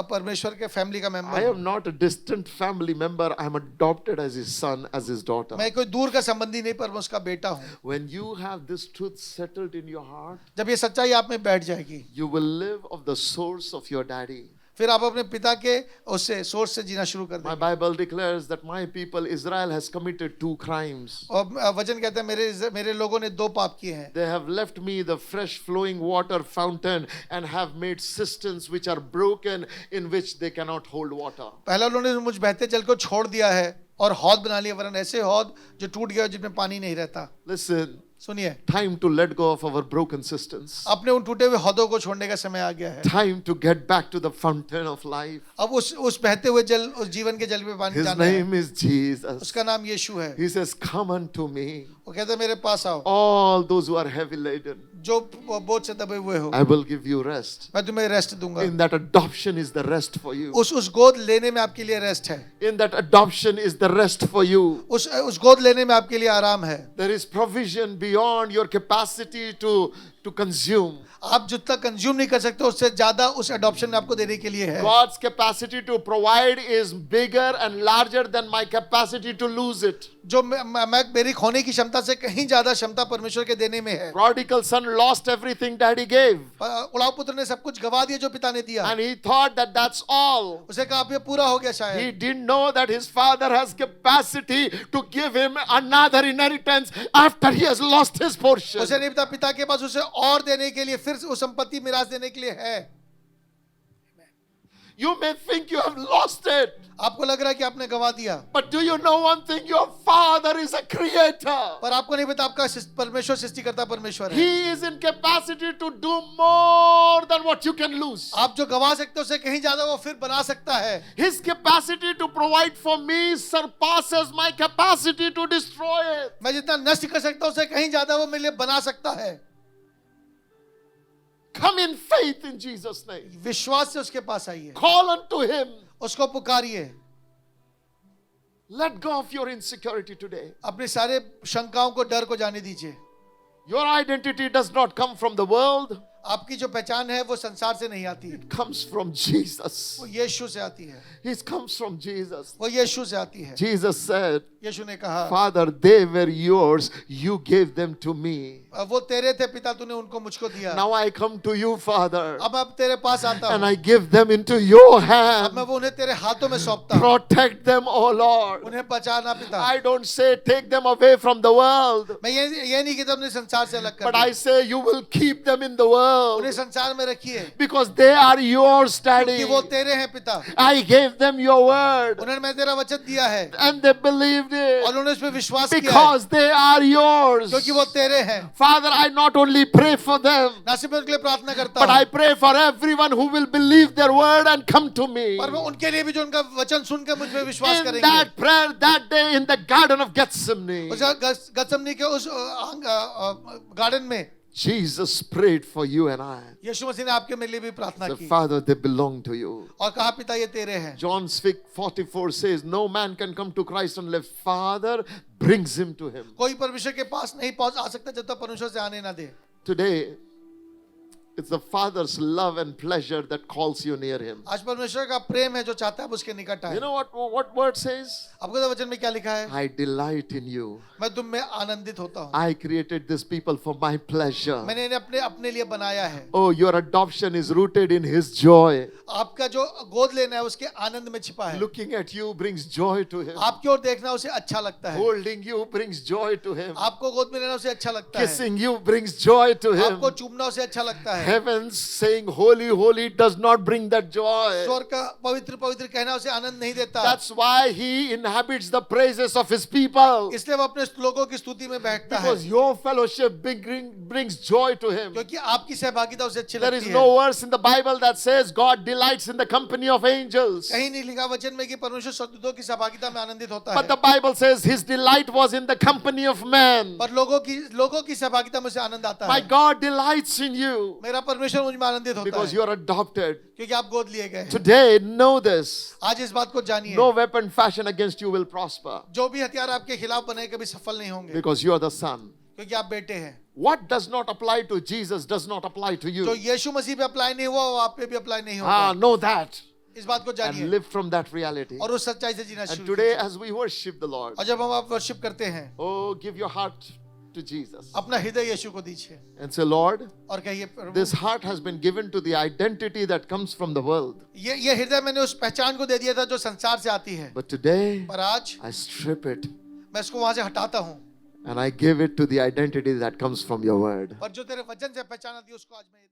परमेश्वर के फैमिली का I मेंबर हूँ, am not a distant family member. I am adopted as his son, as his daughter. मैं कोई दूर का संबंधी नहीं पर मैं उसका बेटा हूँ। When you have this truth settled in your heart, जब ये सच्चाई आप में बैठ जाएगी you will live of the source of your daddy. फिर आप अपने पिता के उससे सोर्स से जीना शुरू कर My देंगे। Bible declares that my people Israel has committed 2 crimes. और वचन कहता है मेरे लोगों ने 2 पाप किए हैं। They have left me the fresh flowing water fountain and have made cisterns which are broken in which they cannot hold water. पहला उन्होंने मुझ बहते जल को छोड़ दिया है और हौद बना लिया, वरन ऐसे हौद जो टूट गया जिनमें पानी नहीं रहता। Listen, सुनिए, time to let go of our broken cisterns. अपने उन टूटे हुए हौदों को छोड़ने का समय आ गया है। Time to get back to the fountain of life. अब उस बहते हुए जल, उस जीवन के जल पे पानी His जाना है। name is Jesus. उसका नाम यीशु है। He says, come unto me, वो कहता है मेरे पास आओ, all those who are heavy laden. जो बोझ से दबे हुए हो, I will give you rest. मैं तुम्हें रेस्ट दूंगा। In that adoption is the rest for you. उस गोद लेने में आपके लिए रेस्ट है। In that adoption is the rest for you. उस गोद लेने में आपके लिए आराम है। There is provision beyond your capacity to consume. आप जितना कंज्यूम नहीं कर सकते उससे ज्यादा उस अडॉप्शन में आपको देने के लिए है। God's capacity to provide is bigger and larger than my capacity to lose it. जो मैं मेरी खोने की क्षमता से कहीं ज्यादा क्षमता परमेश्वर के देने में है। Prodigal son lost everything that he gave. उड़ाऊ पुत्र ने सब कुछ गवा दिया जो पिता ने दिया। And he thought that that's all. उसे कहा अब ये पूरा हो गया He शायद। didn't know that his father has capacity to give him another inheritance after he has lost his portion. उसे नहीं पता पिता के पास उसे और देने के लिए, फिर उस संपत्ति मिरास देने के लिए है। You may think you have lost it. आपको लग रहा है कि आपने गवा दिया, But do you know one thing? Your father is a creator. पर आपको नहीं पता आपका परमेश्वर सृष्टिकर्ता परमेश्वर है। He is in capacity to do more than what you can lose. आप जो गवा सकते हो उसे कहीं ज्यादा वो फिर बना सकता है। His capacity to provide for me surpasses my capacity to destroy it. मैं जितना नष्ट कर सकता हूं उसे कहीं ज्यादा वो मेरे लिए बना सकता है। Come in faith in Jesus' name. विश्वास से उसके पास आइए, Call unto him. उसको पुकारिए। Let go of your insecurity today. अपने सारे शंकाओं को, डर को जाने दीजिए। Your identity does not come from the world. आपकी जो पहचान है वो संसार से नहीं आती, It comes from Jesus. वो यीशु से आती है। It comes from Jesus. वो यीशु से आती है। Jesus said, यीशु ने कहा, Father, they were yours. You gave them to me. वो तेरे थे पिता, तूने उनको मुझको दिया। Now I come to you, Father, अब तेरे पास आता and हूँ, I give them into your अब hand. मैं वो उन्हें तेरे हाथों में सौंपता हूँ। Protect them, O Lord. उन्हें बचाना पिता। I don't say take them away from the world, मैं ये नहीं कहता उन्हें संसार से अलग कर but they. I say you will keep them in the world उन्हें संसार में रखिए, because they are yours, Daddy. क्योंकि वो तेरे हैं पिता। I gave them your word उन्होंने मैं तेरा वचन दिया है and they believed और it उन्होंने उस पर विश्वास किया है, because they are yours. क्योंकि वो तेरे हैं। Father, I not only pray for them, ना सिर्फ मैं उनके लिए प्रार्थना करता but I हूँ, pray for everyone who will believe their word and come to me. पर मैं उनके लिए भी जो उनका वचन सुनकर मुझ पे विश्वास In करेंगे। that prayer that day in the Garden of Gethsemane, उस गत्समनी के उस गार्डन में Jesus prayed for you and I. यीशु मसीह ने आपके मेरे लिए भी प्रार्थना The की Father, they belong to you. और कहा पिता ये तेरे हैं। John 6:44 says, no man can come to Christ unless Father brings him to him. कोई परमेश्वर के पास नहीं पहुंच आ सकता जब तक परमेश्वर से आने ना दे। Today, it's the Father's love and pleasure that calls you near him. आज परमेश्वर का प्रेम है जो चाहता है आप उसके निकट आए। You know what word says? आपको तो वचन में क्या लिखा है? I delight in you. मैं तुम में आनंदित होता हूँ। I created this people for my pleasure. मैंने इन्हें अपने लिए बनाया है। Oh, your adoption is rooted in his joy. आपका जो गोद लेना है उसके आनंद में छिपा है। Looking at you brings joy to him. आपकी ओर देखना उसे अच्छा लगता है। Holding you brings joy to him. आपको गोद में लेना उसे अच्छा लगता है। Kissing you brings joy to him. आपको चूमना उसे अच्छा लगता है। Heaven's saying holy, holy does not bring that joy. स्वर्ग का पवित्र पवित्र कहना उसे आनंद नहीं देता। That's why he inhabits the praises of his people. इसलिए वो अपने लोगों की स्तुति में बैठता है। Because your fellowship brings joy to him. क्योंकि आपकी सहभागिता उसे अच्छी There लगती is है। no verse in the Bible that says God delights in the company of angels. कहीं नहीं लिखा वचन में कि परमेश्वर स्वर्गदूतों की सहभागिता में आनंदित होता But है। the Bible says his delight was in the company of man. पर लोगों की सहभागिता में उसे आनंद आता My है। God delights in you मेरा परमेश्वर मुझ में आनंदित होता because है you are adopted. क्योंकि आप गोद लिए गए हैं। Today, know this. आज इस बात को जानिए, No weapon fashioned against you will prosper जो भी हथियार आपके खिलाफ बने कभी सफल नहीं होंगे, because you are the son. क्योंकि आप बेटे हैं। What does not apply to Jesus does not apply to जो you. यीशु मसीह पे अप्लाई नहीं हुआ वो आप पे भी अप्लाई नहीं Ah, होगा। know that इस बात को and जानिए live from that reality. और उस सच्चाई से जीना And शुरू today, कीजिए। as we worship the Lord, और जब हम आप वर्शिप करते हैं, oh, give your heart to Jesus अपना हृदय यीशु को दीजिए and say, Lord, और कहिए प्रभु this heart has been given to the identity that comes from the world. ये हृदय मैंने उस पहचान को दे दिया था जो संसार से आती है, But today, पर आज I strip it मैं इसको वहां से हटाता हूँ and I give it to the identity that comes from your word. और जो तेरे वचन से पहचान आती है उसको आज मैं